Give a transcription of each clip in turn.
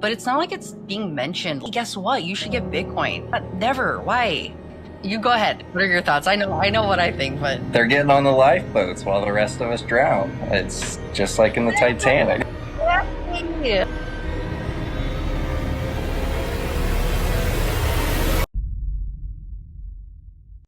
but it's not like it's being mentioned. Guess what? You should get Bitcoin. Never. Why? You go ahead. What are your thoughts? I know what I think, but They're getting on the lifeboats while the rest of us drown. It's just like in the Titanic. yeah.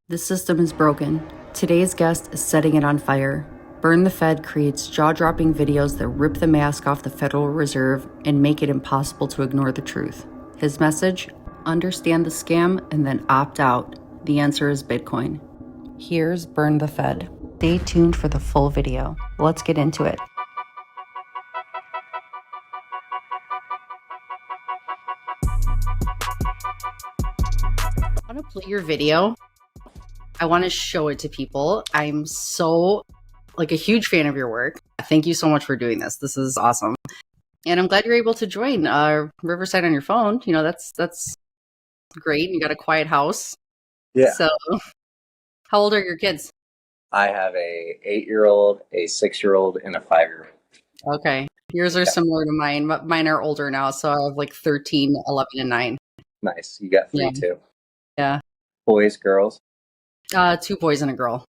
The system is broken. Today's guest is setting it on fire. Burn the Fed creates jaw-dropping videos that rip the mask off the Federal Reserve and make it impossible to ignore the truth. His message? Understand the scam and then opt out. The answer is Bitcoin. Here's Burn the Fed. Stay tuned for the full video. Let's get into it. I want to play your video. I want to show it to people. I'm so a huge fan of your work. Thank you so much for doing this. This is awesome. And I'm glad you're able to join Riverside on your phone. You know, that's great. You got a quiet house. Yeah. So how old are your kids? I have a 8-year-old, a 6-year-old, and a 5-year-old. Okay. Yours are similar to mine. Mine are older now. So I have 13, 11, and 9. Nice. You got 3 too. Yeah. Boys, girls? 2 boys and a girl.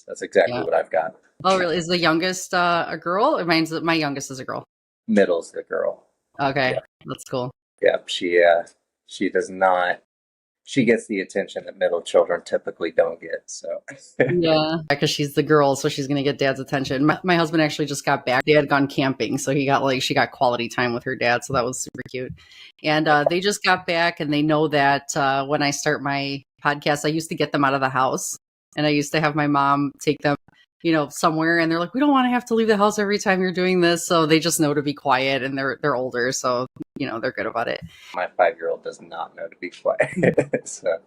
That's exactly what I've got. Oh, really? Is the youngest a girl? Or my youngest is a girl. Middle's the girl. Okay. Yeah. That's cool. Yep. She does not. She gets the attention that middle children typically don't get. So yeah, because she's the girl, so she's gonna get dad's attention. My husband actually just got back. They had gone camping, so she got quality time with her dad, so that was super cute. And they just got back, and they know that when I start my podcast, I used to get them out of the house, and I used to have my mom take them, somewhere, and they're like, we don't want to have to leave the house every time you're doing this, so they just know to be quiet, and they're older, so they're good about it. My 5-year-old does not know to be quiet. So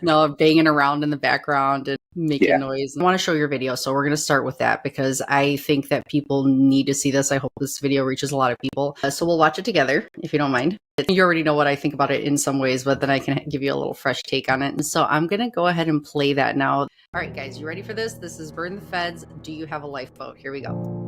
no, banging around in the background and making noise. I want to show your video, so we're going to start with that because I think that people need to see this. I hope this video reaches a lot of people. So we'll watch it together, if you don't mind. You already know what I think about it in some ways, but then I can give you a little fresh take on it. And so I'm going to go ahead and play that now. All right, guys, you ready for this? This is Burn the Feds. Do you have a lifeboat? Here we go.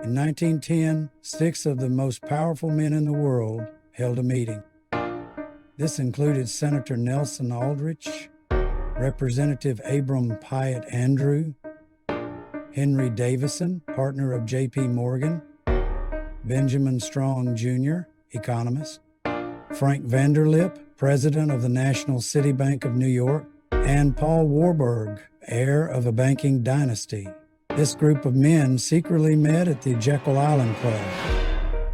In 1910, 6 of the most powerful men in the world held a meeting. This included Senator Nelson Aldrich, Representative Abram Pyatt Andrew, Henry Davison, partner of J.P. Morgan, Benjamin Strong Jr., economist, Frank Vanderlip, president of the National City Bank of New York, and Paul Warburg, heir of a banking dynasty. This group of men secretly met at the Jekyll Island Club,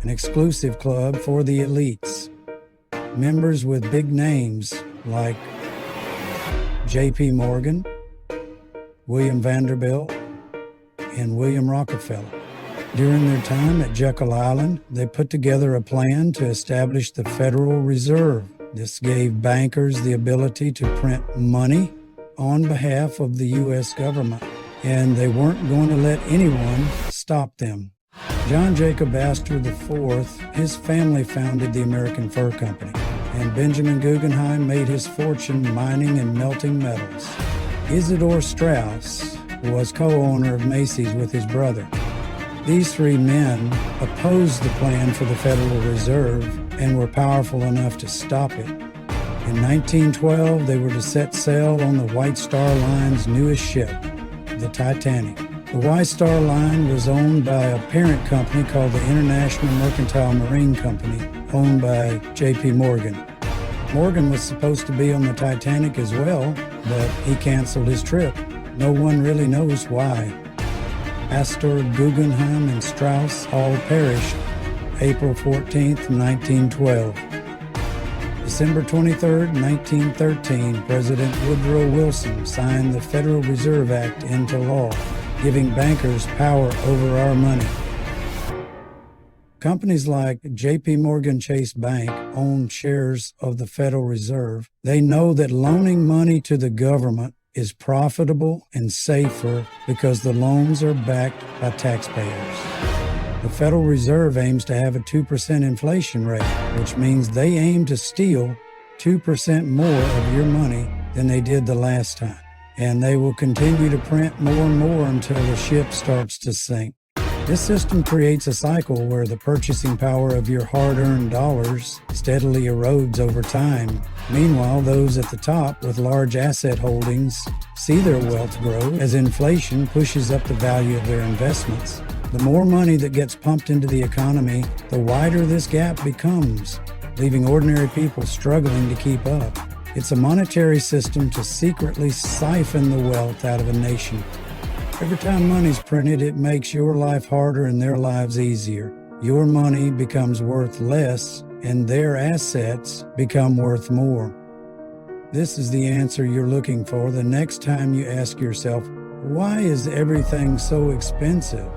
an exclusive club for the elites. Members with big names like J.P. Morgan, William Vanderbilt, and William Rockefeller. During their time at Jekyll Island, they put together a plan to establish the Federal Reserve. This gave bankers the ability to print money on behalf of the U.S. government, and they weren't going to let anyone stop them. John Jacob Astor IV, his family founded the American Fur Company, and Benjamin Guggenheim made his fortune mining and melting metals. Isidor Straus was co-owner of Macy's with his brother. These 3 men opposed the plan for the Federal Reserve and were powerful enough to stop it. In 1912, they were to set sail on the White Star Line's newest ship, the Titanic. The White Star Line was owned by a parent company called the International Mercantile Marine Company, owned by J.P. Morgan. Morgan was supposed to be on the Titanic as well, but he canceled his trip. No one really knows why. Astor, Guggenheim, and Strauss all perished April 14th, 1912. December 23, 1913, President Woodrow Wilson signed the Federal Reserve Act into law, giving bankers power over our money. Companies like JP Morgan Chase Bank own shares of the Federal Reserve. They know that loaning money to the government is profitable and safer because the loans are backed by taxpayers. The Federal Reserve aims to have a 2% inflation rate, which means they aim to steal 2% more of your money than they did the last time. And they will continue to print more and more until the ship starts to sink. This system creates a cycle where the purchasing power of your hard-earned dollars steadily erodes over time. Meanwhile, those at the top with large asset holdings see their wealth grow as inflation pushes up the value of their investments. The more money that gets pumped into the economy, the wider this gap becomes, leaving ordinary people struggling to keep up. It's a monetary system to secretly siphon the wealth out of a nation. Every time money's printed, it makes your life harder and their lives easier. Your money becomes worth less, and their assets become worth more. This is the answer you're looking for the next time you ask yourself, why is everything so expensive?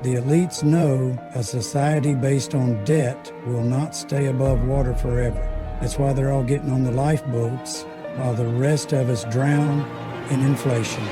The elites know a society based on debt will not stay above water forever. That's why they're all getting on the lifeboats while the rest of us drown in inflation.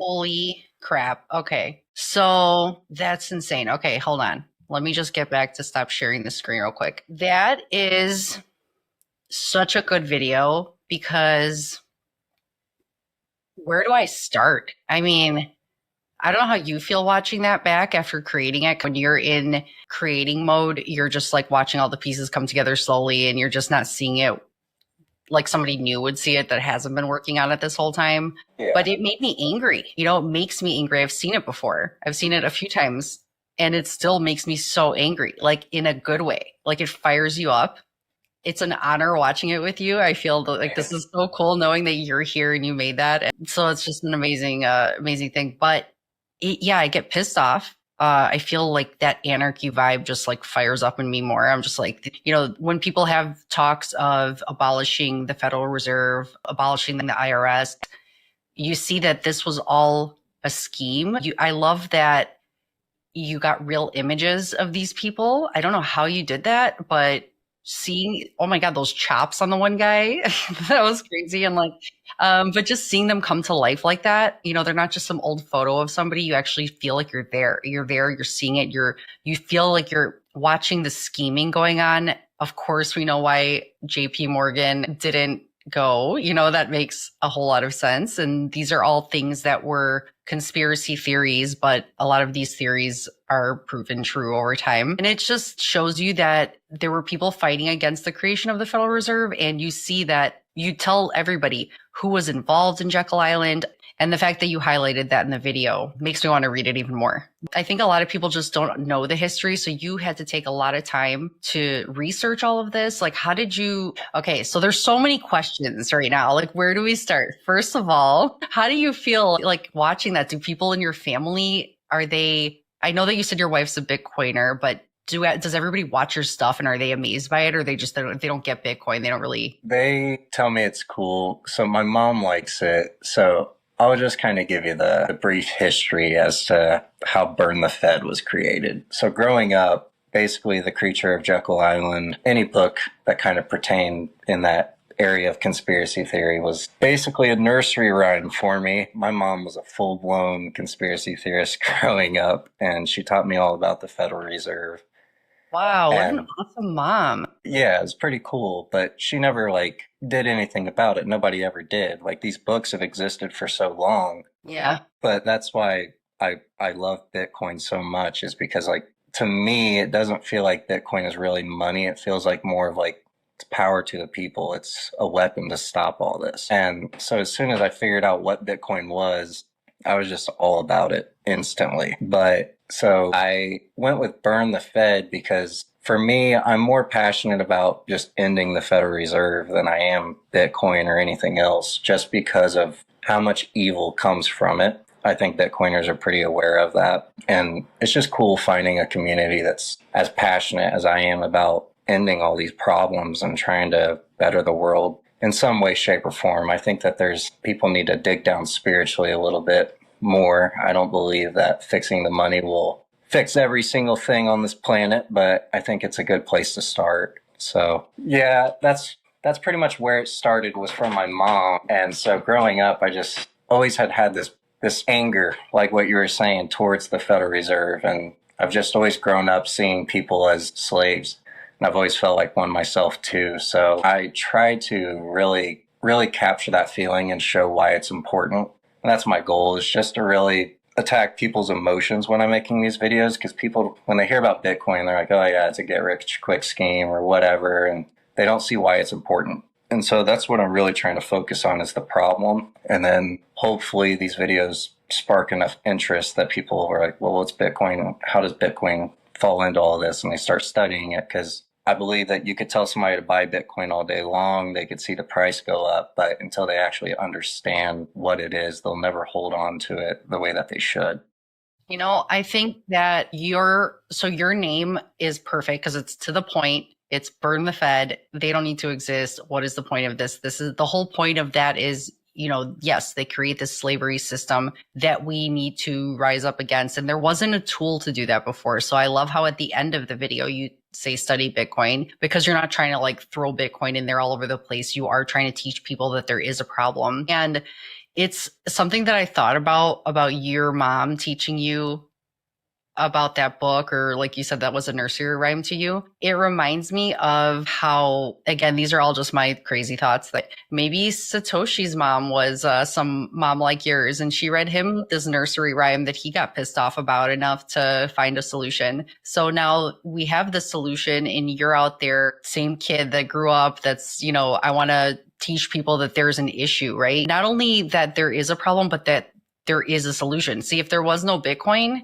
Holy crap. Okay. So that's insane. Okay, hold on. Let me just get back to stop sharing the screen real quick. That is such a good video because where do I start? I mean, I don't know how you feel watching that back after creating it. When you're in creating mode, you're just like watching all the pieces come together slowly and you're just not seeing it like somebody new would see it that hasn't been working on it this whole time. Yeah. But it made me angry. You know, it makes me angry. I've seen it before. I've seen it a few times and it still makes me so angry, like in a good way. Like it fires you up. It's an honor watching it with you. I feel like this is so cool knowing that you're here and you made that. And so it's just an amazing, amazing thing. But I get pissed off. I feel like that anarchy vibe just like fires up in me more. I'm just like, you know, when people have talks of abolishing the Federal Reserve, abolishing the IRS, you see that this was all a scheme. I love that you got real images of these people. I don't know how you did that, but seeing, oh my God, those chops on the one guy, that was crazy. And like, but just seeing them come to life like that, you know, they're not just some old photo of somebody. You actually feel like you're there, you're seeing it. You feel like you're watching the scheming going on. Of course, we know why JP Morgan didn't go, you know, that makes a whole lot of sense. And these are all things that were conspiracy theories, but a lot of these theories are proven true over time. And it just shows you that there were people fighting against the creation of the Federal Reserve. And you see that you tell everybody who was involved in Jekyll Island. And the fact that you highlighted that in the video makes me want to read it even more. I think a lot of people just don't know the history. So you had to take a lot of time to research all of this. Like, how did you? Okay, so there's so many questions right now. Like, where do we start? First of all, how do you feel like watching that? Do people in your family, I know that you said your wife's a Bitcoiner, but does everybody watch your stuff and are they amazed by it, or they don't get Bitcoin? They don't really. They tell me it's cool. So my mom likes it. So I'll just kind of give you the brief history as to how Burn the Fed was created. So growing up, basically The Creature of Jekyll Island, any book that kind of pertained in that area of conspiracy theory was basically a nursery rhyme for me. My mom was a full-blown conspiracy theorist growing up, and she taught me all about the Federal Reserve. Wow, what an awesome mom. Yeah, it's pretty cool, but she never did anything about it. Nobody ever did. Like, these books have existed for so long. Yeah. But that's why I love Bitcoin so much, is because to me, it doesn't feel like Bitcoin is really money. It feels like more of it's power to the people. It's a weapon to stop all this. And so as soon as I figured out what Bitcoin was, I was just all about it instantly. But so I went with Burn the Fed because For me, I'm more passionate about just ending the Federal Reserve than I am Bitcoin or anything else, just because of how much evil comes from it. I think Bitcoiners are pretty aware of that. And it's just cool finding a community that's as passionate as I am about ending all these problems and trying to better the world in some way, shape, or form. I think that people need to dig down spiritually a little bit more. I don't believe that fixing the money will fix every single thing on this planet, but I think it's a good place to start. So yeah, that's pretty much where it started, was from my mom. And so growing up, I just always had this anger, like what you were saying, towards the Federal Reserve. And I've just always grown up seeing people as slaves. And I've always felt like one myself too. So I try to really, really capture that feeling and show why it's important. And that's my goal, is just to really attack people's emotions when I'm making these videos. Because people, when they hear about Bitcoin, they're like, oh yeah, it's a get rich quick scheme or whatever. And they don't see why it's important. And so that's what I'm really trying to focus on, is the problem. And then hopefully these videos spark enough interest that people are like, well, what's Bitcoin? How does Bitcoin fall into all this? And they start studying it, because I believe that you could tell somebody to buy Bitcoin all day long. They could see the price go up, but until they actually understand what it is, they'll never hold on to it the way that they should. You know, I think that your name is perfect because it's to the point. It's burn the Fed. They don't need to exist. What is the point of this? This is the whole point of that is, you know, yes, they create this slavery system that we need to rise up against. And there wasn't a tool to do that before. So I love how at the end of the video, you say study Bitcoin, because you're not trying to like throw Bitcoin in there all over the place. You are trying to teach people that there is a problem. And it's something that I thought about your mom teaching you about that book, or like you said, that was a nursery rhyme to you. It reminds me of how, again, these are all just my crazy thoughts, that maybe Satoshi's mom was some mom like yours, and she read him this nursery rhyme that he got pissed off about enough to find a solution. So now we have the solution, and you're out there, same kid that grew up, that's, you know, I want to teach people that there's an issue, right? Not only that there is a problem, but that there is a solution. See, if there was no Bitcoin,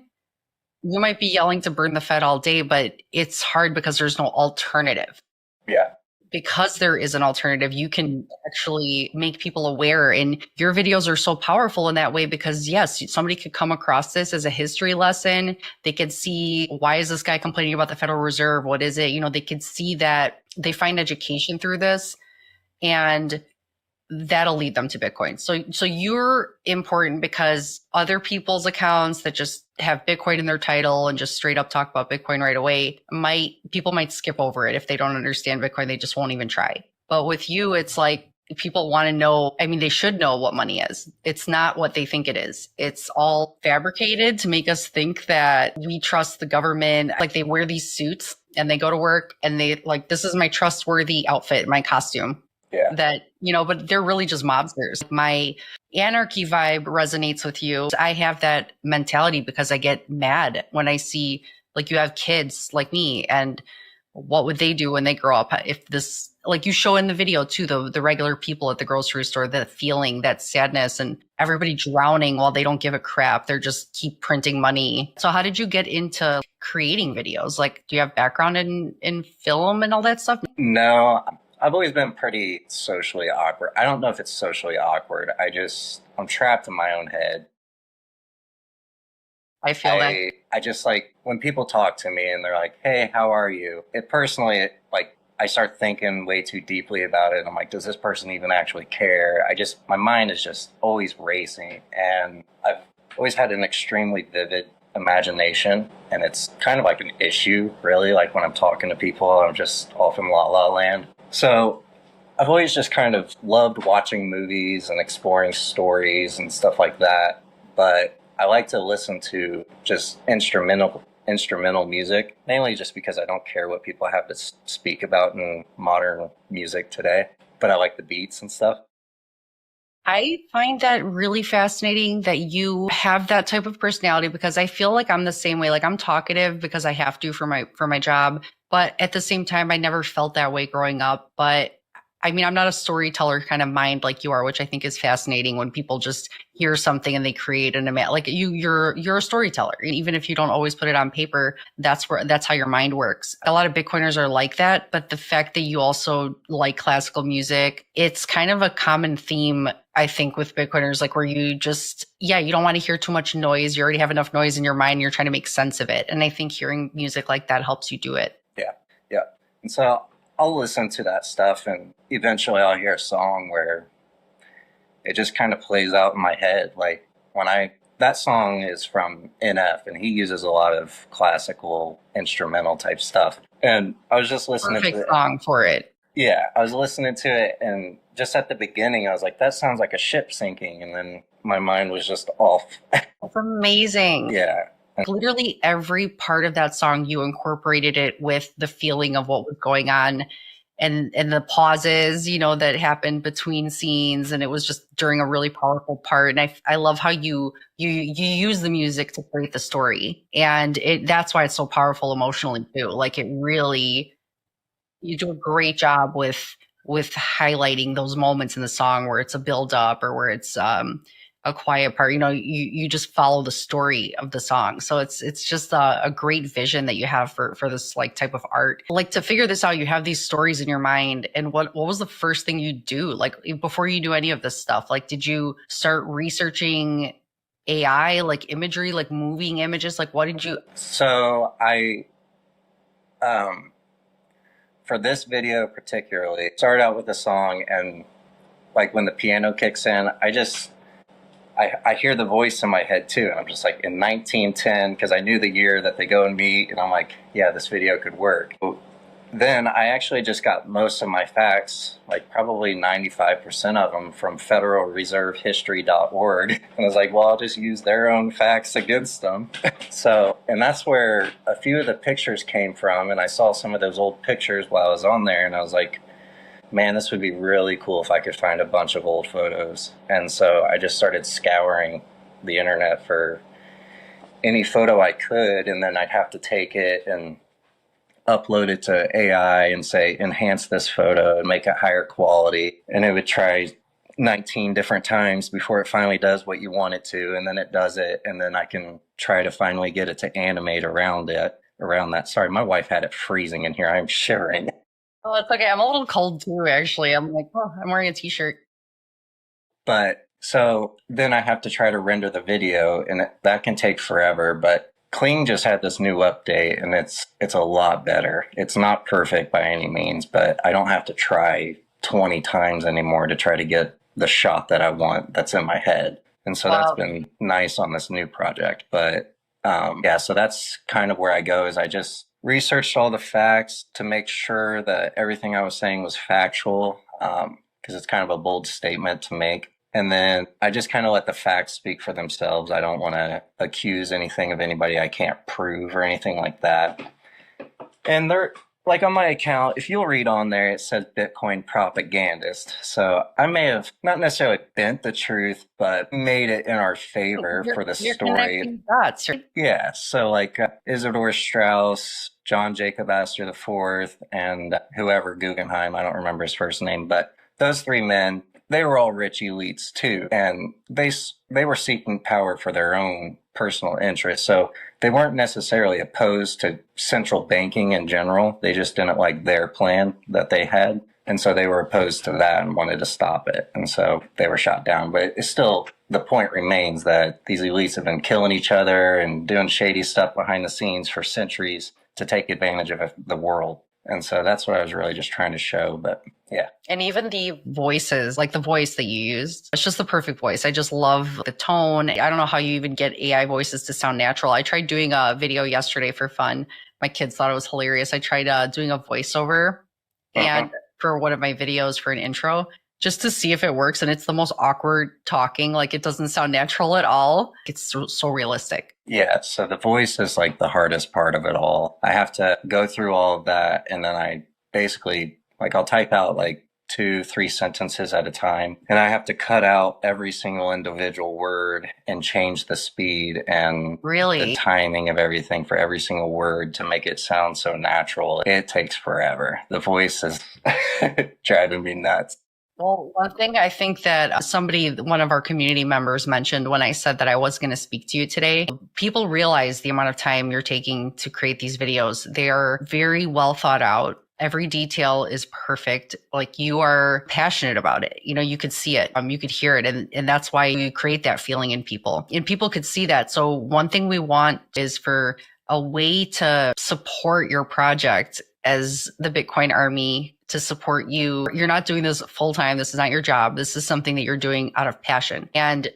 you might be yelling to burn the Fed all day, but it's hard because there's no alternative. Yeah. Because there is an alternative, you can actually make people aware. And your videos are so powerful in that way, because yes, somebody could come across this as a history lesson. They could see, why is this guy complaining about the Federal Reserve? What is it? You know, they could see that they find education through this, and that'll lead them to Bitcoin. So you're important because other people's accounts that just have Bitcoin in their title and just straight up talk about Bitcoin right away, people might skip over it. If they don't understand Bitcoin, they just won't even try. But with you, it's like people want to know, I mean, they should know what money is. It's not what they think it is. It's all fabricated to make us think that we trust the government. Like, they wear these suits and they go to work and they like, this is my trustworthy outfit, my costume. Yeah. That, you know, but they're really just mobsters. My anarchy vibe resonates with you. I have that mentality because I get mad when I see, like, you have kids like me, and what would they do when they grow up? If this, like you show in the video too, the regular people at the grocery store, the feeling, that sadness, and everybody drowning while they don't give a crap. They're just keep printing money. So how did you get into creating videos? Like, do you have background in film and all that stuff? No, I've always been pretty socially awkward. I don't know if it's socially awkward. I'm trapped in my own head. I feel that. I just, like, when people talk to me and they're like, hey, how are you? Like, I start thinking way too deeply about it. I'm like, does this person even actually care? My mind is just always racing. And I've always had an extremely vivid imagination. And it's kind of like an issue, really. Like, when I'm talking to people, I'm just off in la la land. So I've always just kind of loved watching movies and exploring stories and stuff like that. But I like to listen to just instrumental music, mainly just because I don't care what people have to speak about in modern music today. But I like the beats and stuff. I find that really fascinating that you have that type of personality, because I feel like I'm the same way. Like, I'm talkative because I have to for my job, but at the same time, I never felt that way growing up. But I mean, I'm not a storyteller kind of mind like you are, which I think is fascinating when people just hear something and they create an image. Like you're a storyteller. Even if you don't always put it on paper, that's how your mind works. A lot of Bitcoiners are like that, but the fact that you also like classical music, it's kind of a common theme, I think, with Bitcoiners, like where you just, yeah, you don't want to hear too much noise. You already have enough noise in your mind. You're trying to make sense of it. And I think hearing music like that helps you do it. Yeah. Yeah. And so I'll listen to that stuff and eventually I'll hear a song where it just kind of plays out in my head. Like that song is from NF and he uses a lot of classical instrumental type stuff. And I was just listening to Perfect song for it. Yeah, I was listening to it and just at the beginning I was like, that sounds like a ship sinking. And then my mind was just off. That's amazing. Yeah. Literally every part of that song, you incorporated it with the feeling of what was going on and the pauses, that happened between scenes. And it was just during a really powerful part. And I love how you use the music to create the story. And that's why it's so powerful emotionally too. Like you do a great job with highlighting those moments in the song where it's a build up or where it's, a quiet part. You just follow the story of the song. So it's just a great vision that you have for this like type of art. Like to figure this out, you have these stories in your mind. And what was the first thing you do? Like before you do any of this stuff, like did you start researching AI, like imagery, like moving images? Like what did you? So for this video particularly, started out with a song and like when the piano kicks in, I hear the voice in my head too. And I'm just like in 1910, because I knew the year that they go and meet. And I'm like, yeah, this video could work. Then I actually just got most of my facts, like probably 95% of them from federalreservehistory.org. And I was like, well, I'll just use their own facts against them. So, and that's where a few of the pictures came from. And I saw some of those old pictures while I was on there. And I was like, man, this would be really cool if I could find a bunch of old photos. And so I just started scouring the internet for any photo I could, and then I'd have to take it and upload it to AI and say, enhance this photo and make it higher quality. And it would try 19 different times before it finally does what you want it to. And then it does it. And then I can try to finally get it to animate around that. Sorry, my wife had it freezing in here. I'm shivering. Oh, it's okay. I'm a little cold too, actually. I'm like, oh, I'm wearing a t-shirt. But so then I have to try to render the video and that can take forever. But Kling just had this new update and it's a lot better. It's not perfect by any means, but I don't have to try 20 times anymore to try to get the shot that I want that's in my head. And so that's been nice on this new project. But yeah, so that's kind of where I go is I just researched all the facts to make sure that everything I was saying was factual, because it's kind of a bold statement to make. And then I just kind of let the facts speak for themselves. I don't want to accuse anything of anybody I can't prove or anything like that. And they're like on my account, if you'll read on there, it says Bitcoin propagandist. So I may have not necessarily bent the truth, but made it in our favor for the story. Dots, right? Yeah. So like Isidore Strauss, John Jacob Astor IV, and whoever Guggenheim, I don't remember his first name, but those three men, they were all rich elites too. And they were seeking power for their own personal interests. So they weren't necessarily opposed to central banking in general. They just didn't like their plan that they had. And so they were opposed to that and wanted to stop it. And so they were shot down. But it's still, the point remains that these elites have been killing each other and doing shady stuff behind the scenes for centuries to take advantage of the world. And so that's what I was really just trying to show. But yeah. And even the voices, like the voice that you used, it's just the perfect voice. I just love the tone. I don't know how you even get AI voices to sound natural. I tried doing a video yesterday for fun. My kids thought it was hilarious. I tried doing a voiceover and for one of my videos for an intro just to see if it works. And it's the most awkward talking. Like it doesn't sound natural at all. It's so realistic. Yeah. So the voice is like the hardest part of it all. I have to go through all of that. And then I basically, like I'll type out like 2-3 sentences at a time, and I have to cut out every single individual word and change the speed and the timing of everything for every single word to make it sound so natural. It takes forever. The voice is driving me nuts. Well, one thing I think that one of our community members mentioned when I said that I was going to speak to you today, people realize the amount of time you're taking to create these videos. They are very well thought out. Every detail is perfect. Like, you are passionate about it. You know, you could see it. You could hear it. And that's why you create that feeling in people. And people could see that. So one thing we want is for a way to support your project as the Bitcoin Army, to support you. You're not doing this full time. This is not your job. This is something that you're doing out of passion. And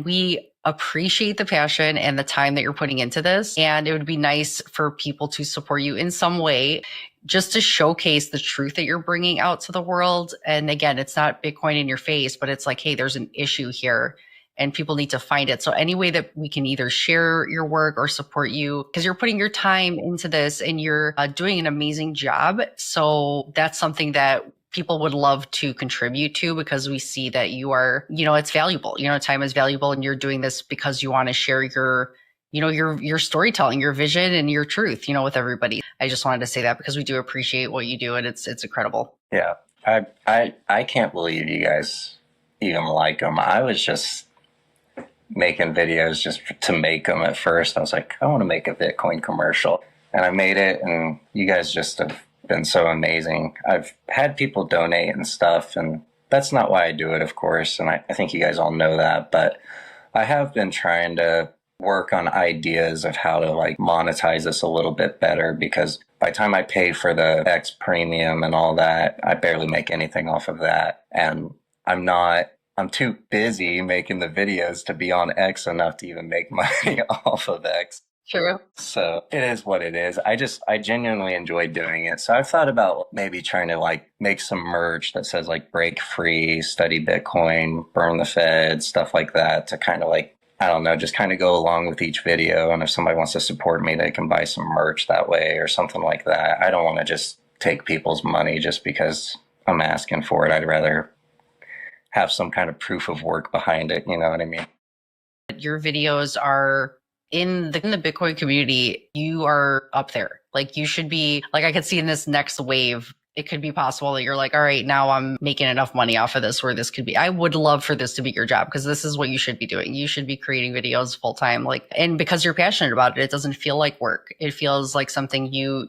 we appreciate the passion and the time that you're putting into this. And it would be nice for people to support you in some way, just to showcase the truth that you're bringing out to the world. And again, it's not Bitcoin in your face, but it's like, hey, there's an issue here and people need to find it. So any way that we can either share your work or support you, because you're putting your time into this and you're doing an amazing job. So that's something that people would love to contribute to, because we see that you are, it's valuable. Time is valuable, and you're doing this because you want to share your storytelling, your vision, and your truth, with everybody. I just wanted to say that because we do appreciate what you do, and it's incredible. Yeah. I can't believe you guys even like them. I was just making videos just to make them at first. I was like, I want to make a Bitcoin commercial, and I made it, and you guys just have been so amazing. I've had people donate and stuff, and that's not why I do it, of course, and I think you guys all know that, but I have been trying to work on ideas of how to monetize this a little bit better, because by the time I pay for the X premium and all that, I barely make anything off of that, and I'm too busy making the videos to be on X enough to even make money off of X. True. So it is what it is. I genuinely enjoy doing it. So I've thought about maybe trying to make some merch that says break free, study Bitcoin, burn the Fed, stuff like that, to kind of I don't know, just kind of go along with each video. And if somebody wants to support me, they can buy some merch that way or something like that. I don't want to just take people's money just because I'm asking for it. I'd rather have some kind of proof of work behind it. You know what I mean? Your videos are in the Bitcoin community. You are up there. You should be I could see in this next wave, it could be possible that you're all right, now I'm making enough money off of this where this could be. I would love for this to be your job, because this is what you should be doing. You should be creating videos full time, and because you're passionate about it, it doesn't feel like work. It feels like something you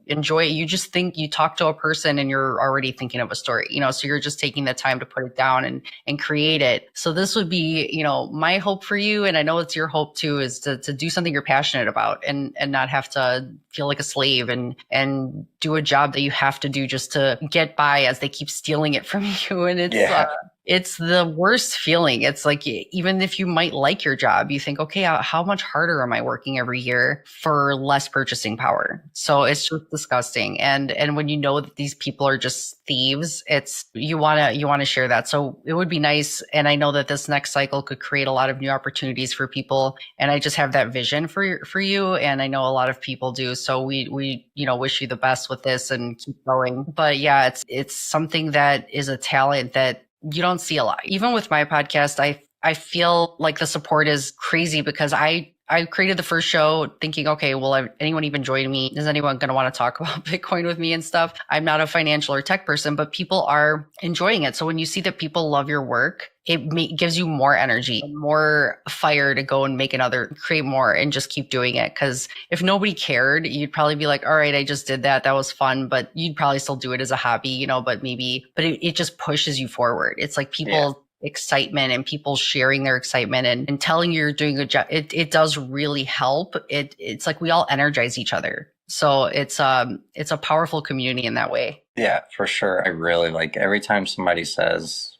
enjoy. You just you talk to a person and you're already thinking of a story, so you're just taking the time to put it down and create it. So this would be, my hope for you. And I know it's your hope too, is to do something you're passionate about and not have to feel like a slave and do a job that you have to do just to get by, as they keep stealing it from you. And it's the worst feeling. It's even if you might like your job, you think, okay, how much harder am I working every year for less purchasing power? So it's just disgusting. And when you know that these people are just thieves, you want to share that. So it would be nice. And I know that this next cycle could create a lot of new opportunities for people. And I just have that vision for you. And I know a lot of people do. So we wish you the best with this and keep going. But yeah, it's something that is a talent that you don't see a lot. Even with my podcast, I feel like the support is crazy, because I created the first show thinking, okay, will anyone even join me? Is anyone going to want to talk about Bitcoin with me and stuff? I'm not a financial or tech person, but people are enjoying it. So when you see that people love your work, it gives you more energy, more fire to go and create more and just keep doing it. Because if nobody cared, you'd probably be like, all right, I just did that. That was fun. But you'd probably still do it as a hobby, but it just pushes you forward. It's people... Yeah. Excitement and people sharing their excitement and telling you you're doing a good job. It does really help. It's we all energize each other. So it's a powerful community in that way. Yeah, for sure. I really every time somebody says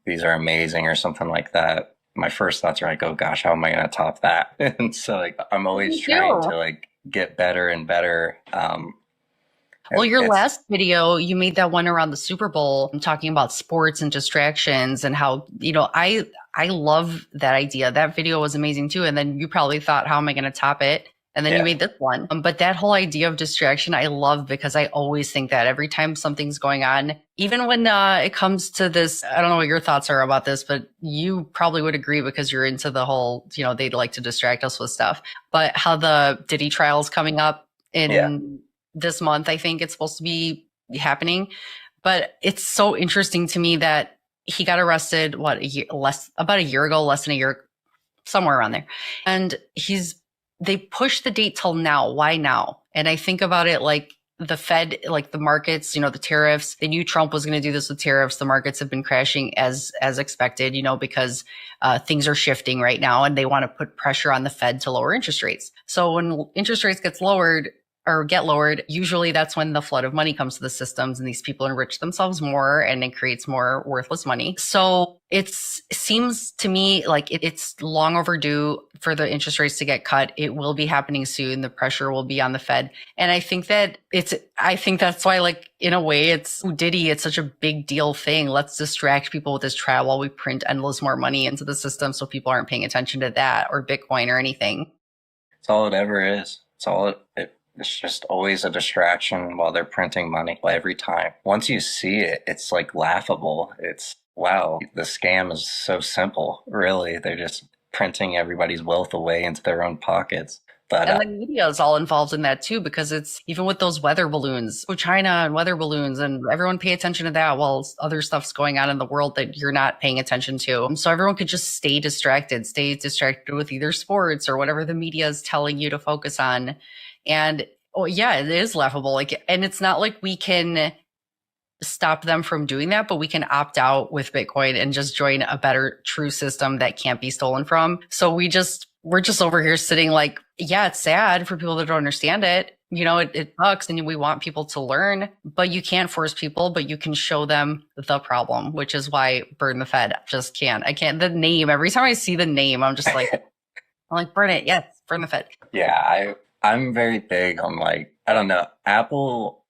these are amazing or something like that, my first thoughts are oh gosh, how am I going to top that? And so I'm always trying to get better and better. Well, your last video, you made that one around the Super Bowl, talking about sports and distractions and how, I love that idea. That video was amazing too. And then you probably thought, how am I going to top it? And then you made this one. But that whole idea of distraction, I love, because I always think that every time something's going on, even when it comes to this, I don't know what your thoughts are about this, but you probably would agree because you're into the whole, they'd like to distract us with stuff. But how the Diddy trial's coming up in this month, I think it's supposed to be happening. But it's so interesting to me that he got arrested, about a year ago, less than a year, somewhere around there. And they pushed the date till now. Why now? And I think about it like the Fed, like the markets, the tariffs. They knew Trump was going to do this with tariffs. The markets have been crashing as expected, because things are shifting right now, and they want to put pressure on the Fed to lower interest rates. So when interest rates get lowered, usually that's when the flood of money comes to the systems, and these people enrich themselves more, and it creates more worthless money. So it seems to me like it's long overdue for the interest rates to get cut. It will be happening soon. The pressure will be on the Fed. And I think that's why, like, in a way, it's Diddy. It's such a big deal thing. Let's distract people with this trial while we print endless more money into the system, so people aren't paying attention to that or Bitcoin or anything. It's all it ever is. It's all it's just always a distraction while they're printing money every time. Once you see it, it's like laughable. It's, wow, the scam is so simple, really. They're just printing everybody's wealth away into their own pockets. But, and the media is all involved in that too, because it's even with those weather balloons, China and weather balloons, and everyone pay attention to that while other stuff's going on in the world that you're not paying attention to. So everyone could just stay distracted with either sports or whatever the media is telling you to focus on. And it is laughable. And it's not like we can stop them from doing that, but we can opt out with Bitcoin and just join a better, true system that can't be stolen from. So we're just over here sitting like, it's sad for people that don't understand it. It sucks, and we want people to learn, but you can't force people, but you can show them the problem, which is why burn the Fed. Just can't. I can't. The name, every time I see the name, I'm just like, burn it. Yes, burn the Fed. Yeah, I'm very big on, like, I don't know, Apple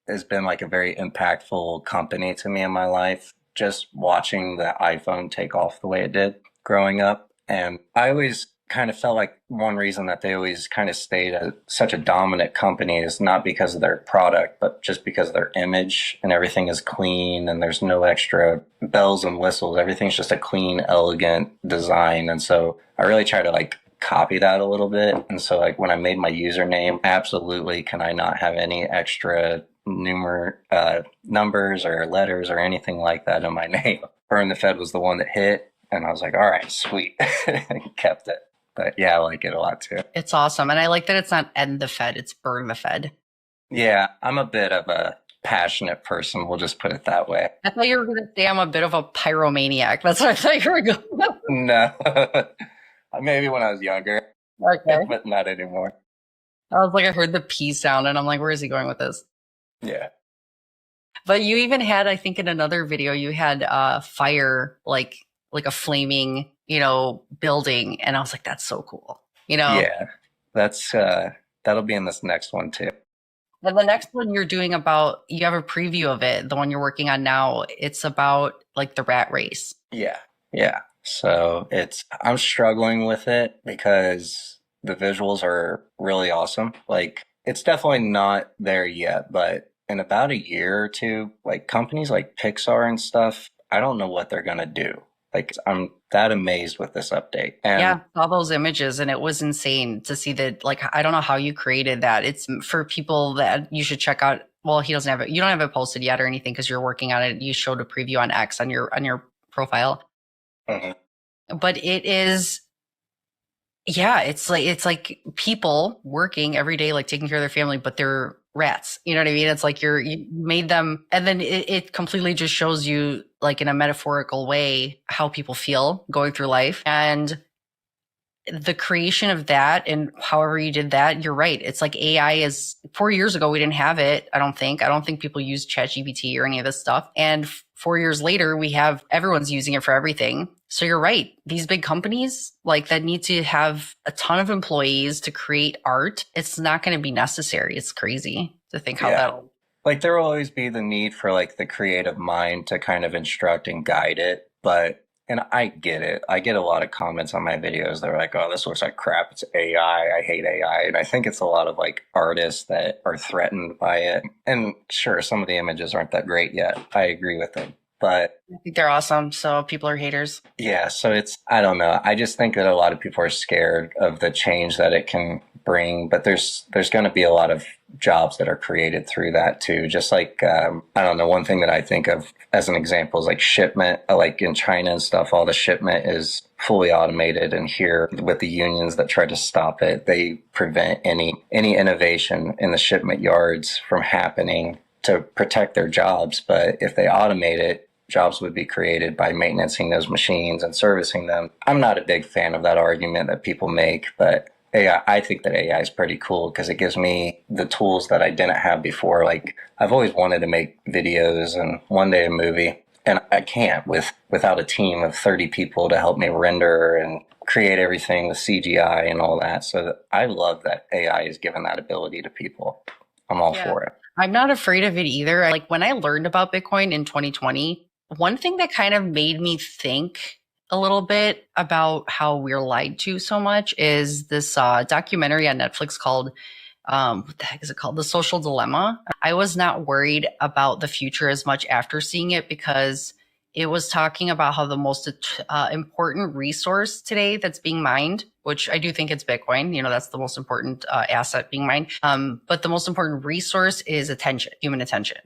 has been like a very impactful company to me in my life, just watching the iPhone take off the way it did growing up. And I always kind of felt like one reason that they always kind of stayed such a dominant company is not because of their product, but just because of their image, and everything is clean and there's no extra bells and whistles. Everything's just a clean, elegant design. And so I really try to copy that a little bit. And so when I made my username, absolutely can I not have any extra numbers or letters or anything like that in my name. Burn the Fed was the one that hit, and I was like, all right, sweet. Kept it. But yeah, I like it a lot too. It's awesome. And I like that it's not end the Fed, it's burn the Fed. Yeah, I'm a bit of a passionate person. We'll just put it that way. I thought you were going to say I'm a bit of a pyromaniac. That's what I thought you were going to. No. Maybe when I was younger. Okay. But not anymore. I was like, I heard the P sound, and I'm like, where is he going with this? Yeah. But you even had, I think in another video, you had fire, like a flaming, building. And I was like, that's so cool. Yeah. That's, that'll be in this next one too. And the next one you have a preview of it. The one you're working on now, it's about the rat race. Yeah. Yeah. So I'm struggling with it because the visuals are really awesome. It's definitely not there yet, but in about a year or two, companies like Pixar and stuff, I don't know what they're going to do. I'm that amazed with this update. And I saw those images, and it was insane to see that. I don't know how you created that. It's for people that you should check out. Well, he doesn't have it. You don't have it posted yet or anything because you're working on it. You showed a preview on X on your profile. Mm-hmm. But it is, it's like people working every day, taking care of their family, but they're rats. You know what I mean? It's like you made them, and then it completely just shows you in a metaphorical way how people feel going through life. And the creation of that, and however you did that, you're right. It's like AI is 4 years ago, we didn't have it. I don't think people use ChatGPT or any of this stuff. And 4 years later, everyone's using it for everything. So you're right. These big companies that need to have a ton of employees to create art. It's not going to be necessary. It's crazy to think how that'll. There will always be the need for the creative mind to kind of instruct and guide it. But And I get it. I get a lot of comments on my videos. They're like, oh, this looks like crap. It's AI. I hate AI. And I think it's a lot of like artists that are threatened by it. And sure, some of the images aren't that great yet. I agree with them. But I think they're awesome. So people are haters. yeah, so I don't know. I just think that a lot of people are scared of the change that it can bring, but there's going to be a lot of jobs that are created through that too. Just like, I don't know, one thing that I think of as an example is like shipment, like in China and stuff, all the shipment is fully automated. And here with the unions that try to stop it, they prevent any innovation in the shipment yards from happening to protect their jobs. But if they automate it, jobs would be created by maintaining those machines and servicing them. I'm not a big fan of that argument that people make, but AI, I think that AI is pretty cool because it gives me the tools that I didn't have before. Like I've always wanted to make videos and one day a movie, and I can't without a team of 30 people to help me render and create everything with CGI and all that. So I love that AI is given that ability to people. I'm all for it. I'm not afraid of it either. Like when I learned about Bitcoin in 2020, one thing that kind of made me think a little bit about how we're lied to so much is this documentary on Netflix called, what the heck is it called? The Social Dilemma. I was not worried about the future as much after seeing it because it was talking about how the most important resource today that's being mined, which I do think it's Bitcoin, you know, that's the most important asset being mined. But the most important resource is attention, human attention.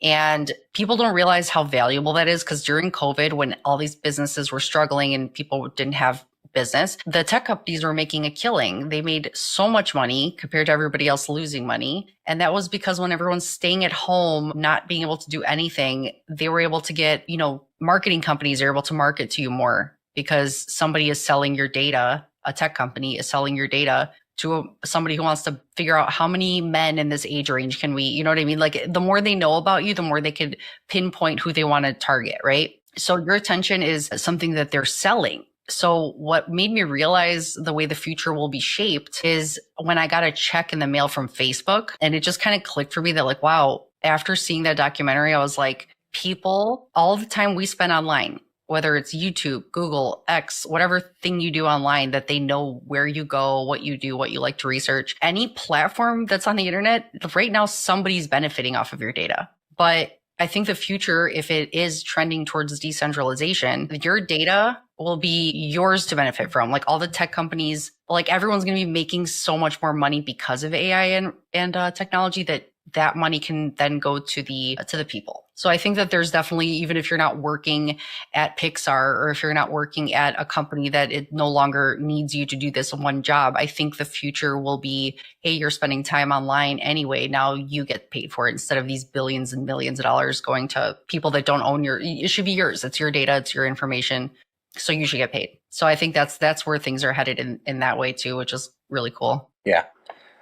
And people don't realize how valuable that is because during COVID, when all these businesses were struggling and people didn't have business, the tech companies were making a killing. They made so much money compared to everybody else losing money. And that was because when everyone's staying at home, not being able to do anything, they were able to get, you know, marketing companies are able to market to you more because somebody is selling your data. A tech company is selling your data to somebody who wants to figure out how many men in this age range can we, you know what I mean? Like the more they know about you, the more they could pinpoint who they want to target, right? So your attention is something that they're selling. So what made me realize the way the future will be shaped is when I got a check in the mail from Facebook, and it just kind of clicked for me that like, wow, after seeing that documentary, I was like, people, all the time we spend online, whether it's YouTube, Google, X, whatever thing you do online that they know where you go, what you do, what you like to research, any platform that's on the internet, right now, somebody's benefiting off of your data. But I think the future, if it is trending towards decentralization, your data will be yours to benefit from. Like all the tech companies, like everyone's going to be making so much more money because of AI and technology that money can then go to the people. So I think that there's definitely, even if you're not working at Pixar or if you're not working at a company that it no longer needs you to do this one job, I think the future will be, hey, you're spending time online anyway. Now you get paid for it instead of these billions and millions of dollars going to people that don't own it should be yours. It's your data. It's your information. So you should get paid. So I think that's where things are headed in that way too, which is really cool. Yeah.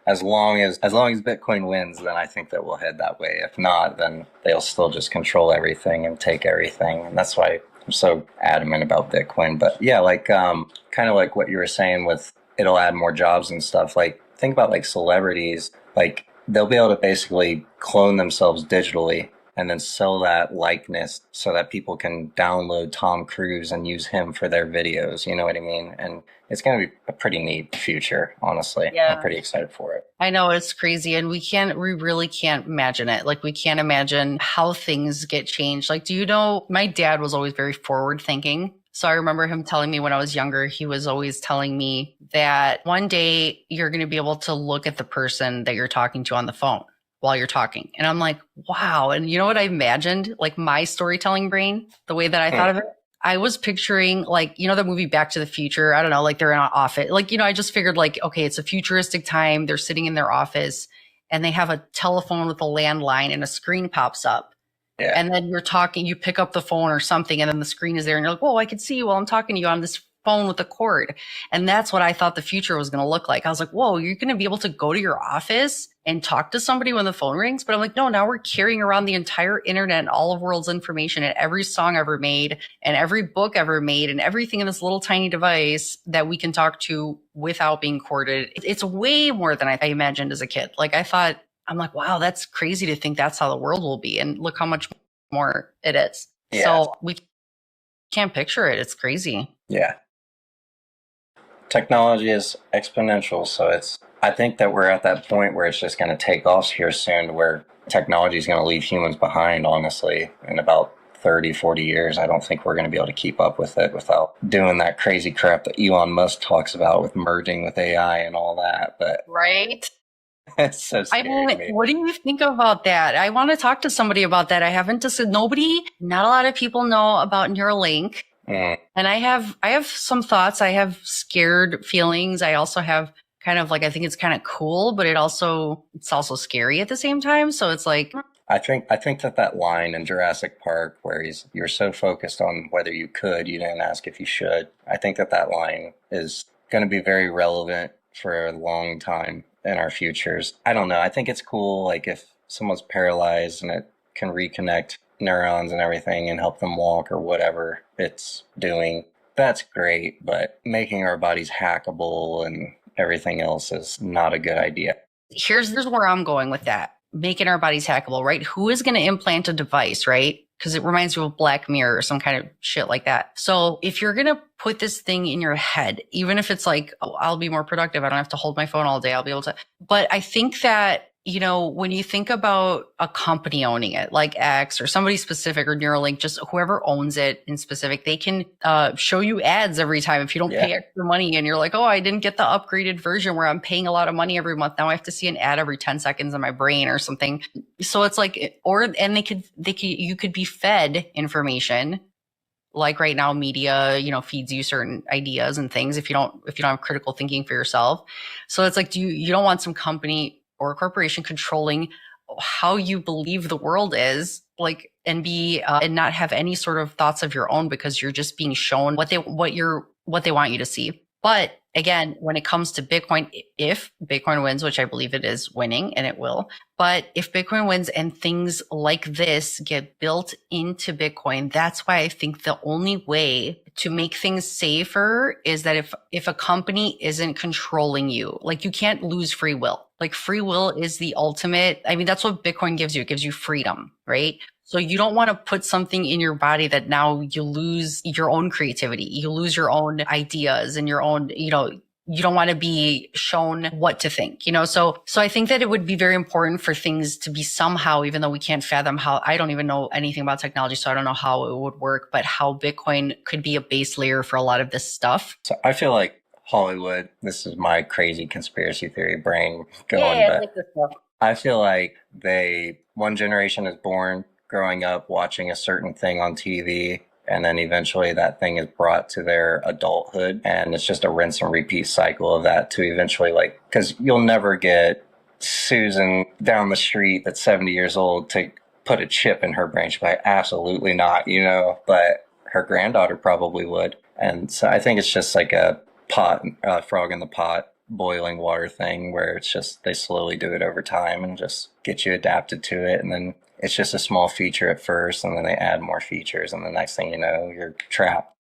As long as Bitcoin wins, then I think that we'll head that way. If not, then they'll still just control everything and take everything. And that's why I'm so adamant about Bitcoin. But yeah, like kind of like what you were saying with it'll add more jobs and stuff. Like think about like celebrities, like they'll be able to basically clone themselves digitally and then sell that likeness so that people can download Tom Cruise and use him for their videos. You know what I mean? And it's going to be a pretty neat future, honestly. Yeah. I'm pretty excited for it. I know it's crazy. And we really can't imagine it. Like we can't imagine how things get changed. Like, do you know, my dad was always very forward thinking. So I remember him telling me when I was younger, he was always telling me that one day you're going to be able to look at the person that you're talking to on the phone while you're talking. And I'm like, wow. And you know what I imagined? Like my storytelling brain, the way that I thought of it, I was picturing like, you know, the movie Back to the Future. I don't know, like they're in an office. Like, you know, I just figured like, okay, it's a futuristic time. They're sitting in their office and they have a telephone with a landline and a screen pops up. Yeah. And then you're talking, you pick up the phone or something and then the screen is there and you're like, whoa, I can see you while I'm talking to you on this phone with a cord. And that's what I thought the future was going to look like. I was like, whoa, you're going to be able to go to your office and talk to somebody when the phone rings. But I'm like, no, now we're carrying around the entire internet and all of the world's information and every song ever made and every book ever made and everything in this little tiny device that we can talk to without being corded. It's way more than I imagined as a kid. Like I thought, I'm like, wow, that's crazy to think that's how the world will be. And look how much more it is. Yeah. So we can't picture it. It's crazy. Yeah. Technology is exponential. So I think that we're at that point where it's just going to take off here soon, where technology is going to leave humans behind, honestly, in about 30, 40 years. I don't think we're going to be able to keep up with it without doing that crazy crap that Elon Musk talks about with merging with AI and all that. But Right? it's so I scary to mean, me. what do you think about that? I want to talk to somebody about that. I haven't just not a lot of people know about Neuralink. Mm. And I have some thoughts. I have scared feelings. I also have kind of like, I think it's kind of cool, but it's also scary at the same time. So it's like, I think that line in Jurassic Park where you're so focused on whether you didn't ask if you should. I think that line is going to be very relevant for a long time in our futures. I don't know. I think it's cool. Like if someone's paralyzed and it can reconnect neurons and everything and help them walk or whatever it's doing, that's great. But making our bodies hackable and everything else is not a good idea. here's where I'm going with that. Making our bodies hackable, right? Who is going to implant a device, right? Because it reminds me of Black Mirror or some kind of shit like that. So if you're going to put this thing in your head, even if it's like, oh, I'll be more productive, I don't have to hold my phone all day, I'll be able to. But I think that, you know, when you think about a company owning it, like X or somebody specific or Neuralink, just whoever owns it in specific, they can show you ads every time if you don't pay extra money and you're like, oh, I didn't get the upgraded version where I'm paying a lot of money every month. Now I have to see an ad every 10 seconds in my brain or something. So it's like, you could be fed information. Like right now, media, you know, feeds you certain ideas and things if you don't have critical thinking for yourself. So it's like, you don't want some company or a corporation controlling how you believe the world is, like, and not have any sort of thoughts of your own because you're just being shown what they want you to see. But again, when it comes to Bitcoin, if Bitcoin wins, which I believe it is winning and it will, but if Bitcoin wins and things like this get built into Bitcoin, that's why I think the only way to make things safer is that if a company isn't controlling you, like you can't lose free will. Like free will is the ultimate. I mean, that's what Bitcoin gives you. It gives you freedom, right? So you don't want to put something in your body that now you lose your own creativity. You lose your own ideas and your own, you know, you don't want to be shown what to think, you know? So I think that it would be very important for things to be somehow, even though we can't fathom how, I don't even know anything about technology, so I don't know how it would work, but how Bitcoin could be a base layer for a lot of this stuff. So I feel like Hollywood, this is my crazy conspiracy theory brain going, I like this stuff. I feel like one generation is born growing up watching a certain thing on TV, and then eventually that thing is brought to their adulthood, and it's just a rinse and repeat cycle of that to eventually, like, because you'll never get Susan down the street that's 70 years old to put a chip in her brain. She'll be like, absolutely not, you know, but her granddaughter probably would. And so I think it's just like a frog in the pot, boiling water thing where it's just they slowly do it over time and just get you adapted to it, and then it's just a small feature at first and then they add more features and the next thing you know you're trapped.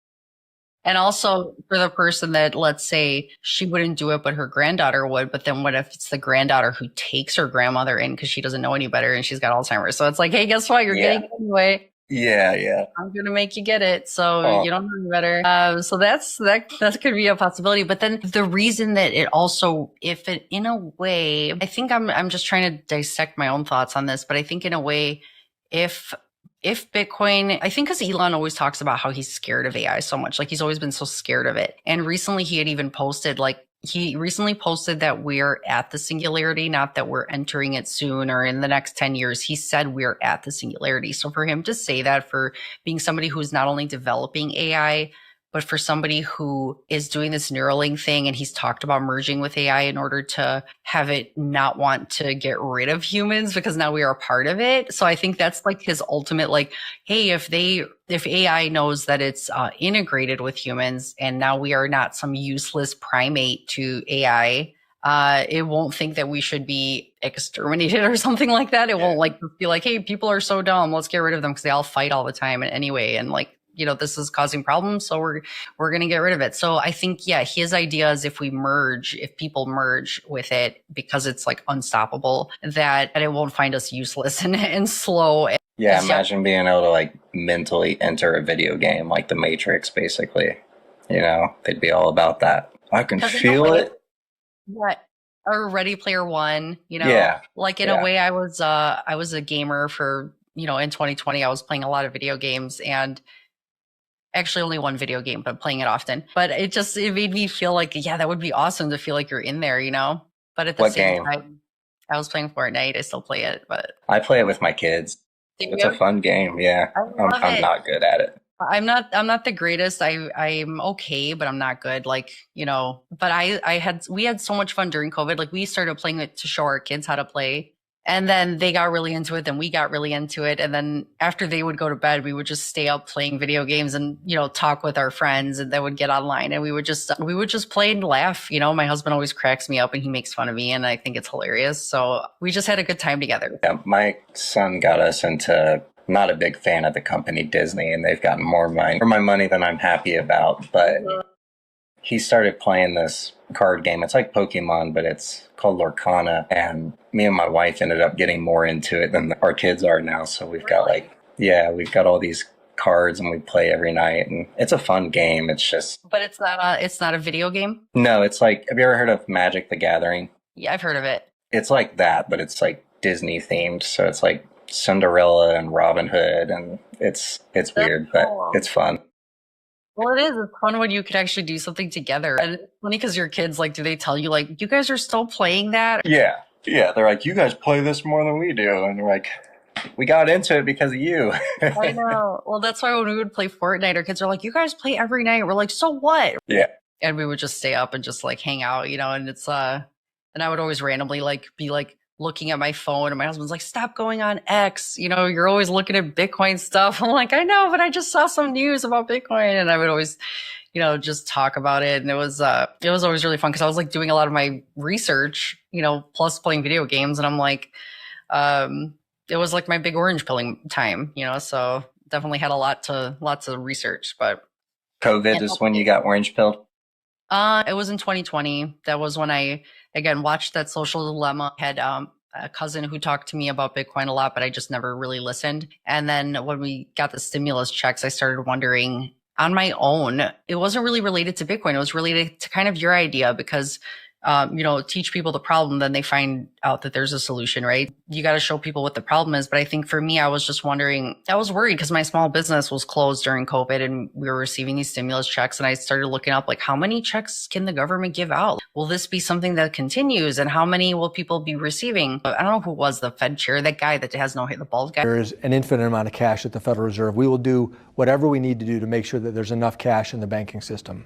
And also for the person that, let's say she wouldn't do it but her granddaughter would, but then what if it's the granddaughter who takes her grandmother in because she doesn't know any better and she's got Alzheimer's? So it's like, hey, guess what, you're getting it anyway. Yeah. I'm going to make you get it. So you don't know any better. So that could be a possibility. But then the reason that it also, if it, in a way, I think I'm just trying to dissect my own thoughts on this, but I think in a way, if Bitcoin, I think because Elon always talks about how he's scared of AI so much, like he's always been so scared of it. And recently he had even posted, that we're at the singularity, not that we're entering it soon or in the next 10 years. He said we're at the singularity. So for him to say that, for being somebody who's not only developing AI, but for somebody who is doing this Neuralink thing, and he's talked about merging with AI in order to have it not want to get rid of humans because now we are a part of it. So I think that's like his ultimate, like, hey, if AI knows that it's integrated with humans and now we are not some useless primate to AI, it won't think that we should be exterminated or something like that. It won't like be like, hey, people are so dumb, let's get rid of them because they all fight all the time anyway. And like, you know, this is causing problems, so we're going to get rid of it. So I think, his idea is if people merge with it because it's like unstoppable, that it won't find us useless and slow. Yeah, 'Cause, imagine being able to like mentally enter a video game like the Matrix, basically. You know, they'd be all about that. I can 'cause in a feel way, it. what or Ready Player One, Yeah, like in a yeah. way I was a gamer for, in 2020 I was playing a lot of video games and actually only one video game, but playing it often. But it made me feel like, yeah, that would be awesome to feel like you're in there, But at the What same game? time, I was playing Fortnite. I still play it, but I play it with my kids. do It's a you? fun game. Yeah, I love I'm it. not good at it. I'm not the greatest. I'm okay, but I'm not good. Like, but we had so much fun during COVID. Like we started playing it to show our kids how to play. And then they got really into it. Then we got really into it. And then after they would go to bed, we would just stay up playing video games and, talk with our friends and then would get online and we would just play and laugh. My husband always cracks me up and he makes fun of me and I think it's hilarious. So we just had a good time together. Yeah, my son got us into, not a big fan of the company Disney, and they've gotten more for my money than I'm happy about. But he started playing this card game. It's like Pokemon, but it's called Lorcana. And me and my wife ended up getting more into it than our kids are now. So we've got we've got all these cards and we play every night. And it's a fun game. It's just. But it's not a video game? No, it's like, have you ever heard of Magic the Gathering? Yeah, I've heard of it. It's like that, but it's like Disney themed. So it's like Cinderella and Robin Hood. And it's weird, but it's fun. Well, it is. It's fun when you can actually do something together. And it's funny because your kids, do they tell you, you guys are still playing that? Yeah. Yeah. They're like, you guys play this more than we do. And they're like, we got into it because of you. I know. Well, that's why when we would play Fortnite, our kids are like, you guys play every night. We're like, so what? Yeah. And we would just stay up and just hang out, and it's, and I would always randomly be looking at my phone and my husband's like, stop going on X. You're always looking at Bitcoin stuff. I'm like, I know, but I just saw some news about Bitcoin. And I would always, just talk about it. And it was always really fun because I was doing a lot of my research, plus playing video games. And I'm like, it was my big orange pilling time, so definitely had lots of research, but. COVID is when you got orange pilled? It was in 2020. That was when I, again, watched that Social Dilemma. Had a cousin who talked to me about Bitcoin a lot, but I just never really listened. And then when we got the stimulus checks, I started wondering on my own. It wasn't really related to Bitcoin. It was related to kind of your idea because, teach people the problem, then they find out that there's a solution, right? You got to show people what the problem is. But I think for me, I was just wondering, I was worried because my small business was closed during COVID and we were receiving these stimulus checks. And I started looking up, how many checks can the government give out? Will this be something that continues? And how many will people be receiving? I don't know who was the Fed chair, that guy that has no hair, the bald guy. There is an infinite amount of cash at the Federal Reserve. We will do whatever we need to do to make sure that there's enough cash in the banking system.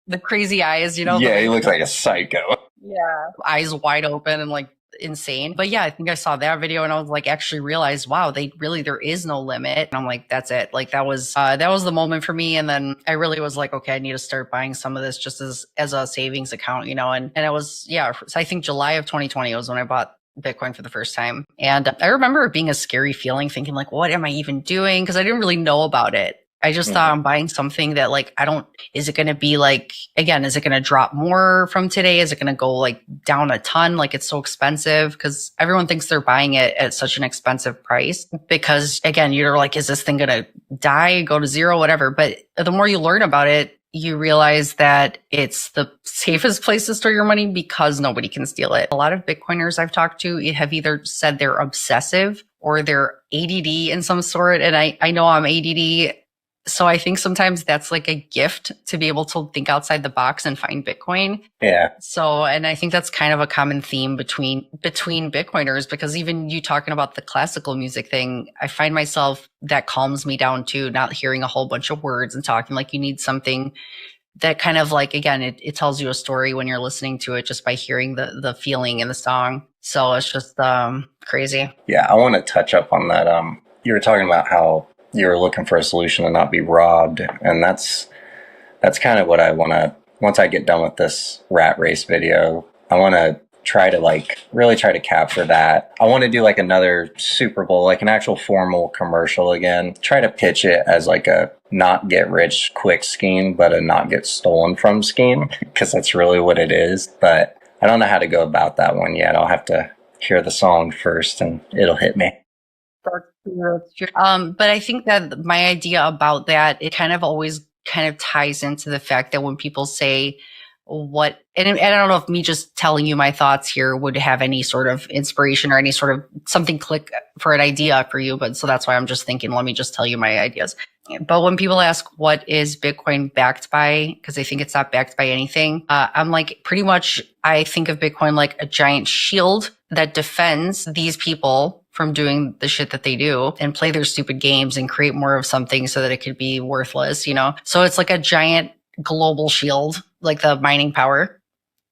The crazy eyes, Yeah, he looks like a psycho. Yeah. Eyes wide open and insane. But yeah, I think I saw that video and I was actually realized, wow, there is no limit. And I'm like, that's it. That was the moment for me. And then I really was like, okay, I need to start buying some of this just as a savings account, and it was, yeah. So I think July of 2020 was when I bought Bitcoin for the first time. And I remember it being a scary feeling, thinking what am I even doing? Because I didn't really know about it. I just thought I'm buying something that is it going to be again, is it going to drop more from today? Is it going to go down a ton? It's so expensive because everyone thinks they're buying it at such an expensive price because again, you're is this thing going to die, go to zero, whatever. But the more you learn about it, you realize that it's the safest place to store your money because nobody can steal it. A lot of Bitcoiners I've talked to have either said they're obsessive or they're ADD in some sort. And I know I'm ADD. So I think sometimes that's a gift to be able to think outside the box and find Bitcoin. Yeah. So, and I think that's kind of a common theme between Bitcoiners, because even you talking about the classical music thing, I find myself that calms me down too, not hearing a whole bunch of words and talking. You need something that kind of again, it tells you a story when you're listening to it just by hearing the feeling in the song. So it's just crazy. Yeah, I want to touch up on that. You were talking about how you're looking for a solution to not be robbed. And that's kind of what I want to, once I get done with this rat race video, I want to try to really try to capture that. I want to do another Super Bowl, an actual formal commercial again, try to pitch it as a not get rich quick scheme, but a not get stolen from scheme, because that's really what it is. But I don't know how to go about that one yet. I'll have to hear the song first and it'll hit me. That's true. But I think that my idea about that, it kind of always kind of ties into the fact that when people say what, and I don't know if me just telling you my thoughts here would have any sort of inspiration or any sort of something click for an idea for you. But so that's why I'm just thinking, let me just tell you my ideas. But when people ask what is Bitcoin backed by, because they think it's not backed by anything, I'm like, pretty much, I think of Bitcoin like a giant shield that defends these people from doing the shit that they do and play their stupid games and create more of something so that it could be worthless, you know? So it's like a giant global shield, like the mining power,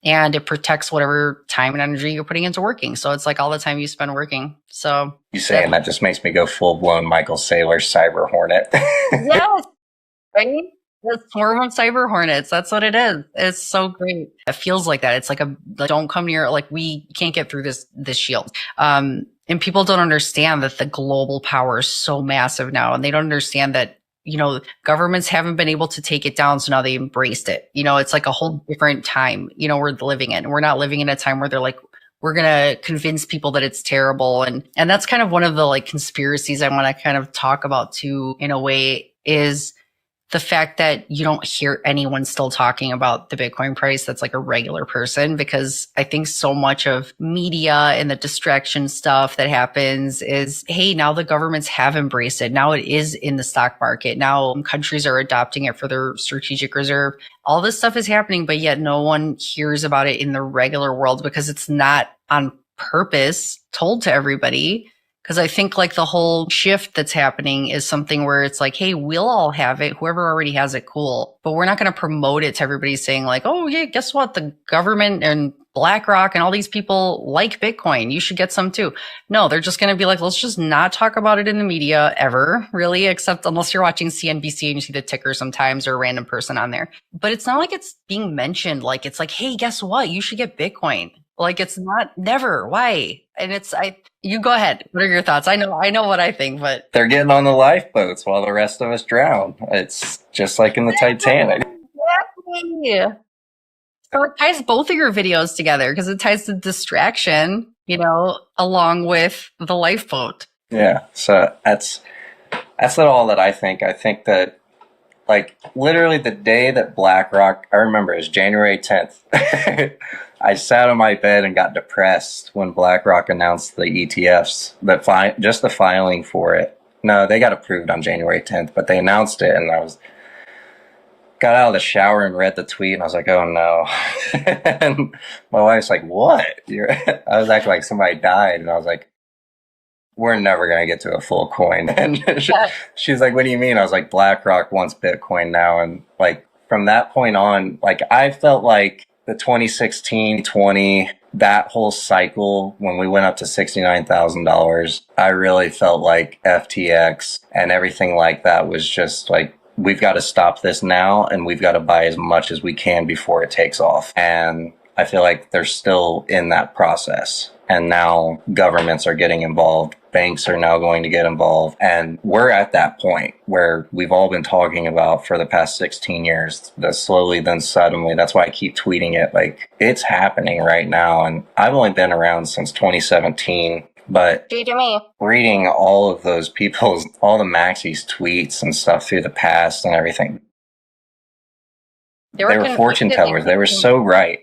and it protects whatever time and energy you're putting into working. So it's like all the time you spend working. So You saying that just makes me go full blown Michael Saylor Cyber Hornet. yes, right? The swarm of cyber hornets. That's what it is. It's so great. It feels like that. It's like don't come near, like we can't get through this shield. And people don't understand that the global power is so massive now. And they don't understand that, you know, governments haven't been able to take it down. So now they embraced it. You know, it's like a whole different time, you know, we're living in. We're not living in a time where they're like, we're going to convince people that it's terrible. And that's kind of one of the like conspiracies I want to kind of talk about too, in a way, is the fact that you don't hear anyone still talking about the Bitcoin price that's like a regular person, because I think so much of media and the distraction stuff that happens is, hey, now the governments have embraced it. Now it is in the stock market. Now countries are adopting it for their strategic reserve. All this stuff is happening, but yet no one hears about it in the regular world because it's not on purpose told to everybody. Because I think like the whole shift that's happening is something where it's like, hey, we'll all have it. Whoever already has it, cool. But we're not going to promote it to everybody saying like, oh, yeah, guess what? The government and BlackRock and all these people like Bitcoin. You should get some too. No, they're just going to be like, let's just not talk about it in the media ever, really, except unless you're watching CNBC and you see the ticker sometimes or a random person on there. But it's not like it's being mentioned. Like, it's like, hey, guess what? You should get Bitcoin. Like, it's not, never. Why? And you go ahead. What are your thoughts? I know what I think, but They're getting on the lifeboats while the rest of us drown. It's just like in the Titanic. Exactly. So it ties both of your videos together because it ties the distraction, you know, along with the lifeboat. Yeah. So that's all that I think. I think that, like, literally the day that BlackRock, I remember it was January 10th. I sat on my bed and got depressed when BlackRock announced the ETFs, just the filing for it. No, they got approved on January 10th, but they announced it, and got out of the shower and read the tweet, and I was like, oh no. And my wife's like, what? I was acting like somebody died, and I was like, we're never going to get to a full coin. And she's like, what do you mean? I was like, BlackRock wants Bitcoin now. And like, from that point on, like, I felt like the 2016, 20, that whole cycle, when we went up to $69,000, I really felt like FTX and everything like that was just like, we've got to stop this now, and we've got to buy as much as we can before it takes off. And I feel like they're still in that process. And now governments are getting involved. Banks are now going to get involved. And we're at that point where we've all been talking about for the past 16 years, the slowly then suddenly. That's why I keep tweeting it. Like, it's happening right now. And I've only been around since 2017. But reading all of those people's, all the Maxi's tweets and stuff through the past and everything, they were fortune tellers. They were so right.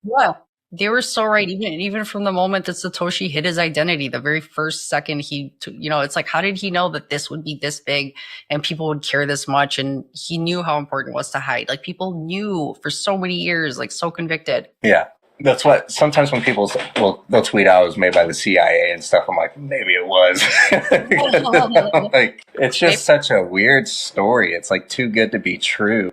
Yeah, they were so right. Even from the moment that Satoshi hid his identity, the very first second it's like, how did he know that this would be this big and people would care this much? And he knew how important it was to hide. Like, people knew for so many years, like, so convicted. Yeah. That's what sometimes when people they'll tweet out it was made by the CIA and stuff. I'm like, maybe it was. Like, it's just such a weird story. It's like too good to be true.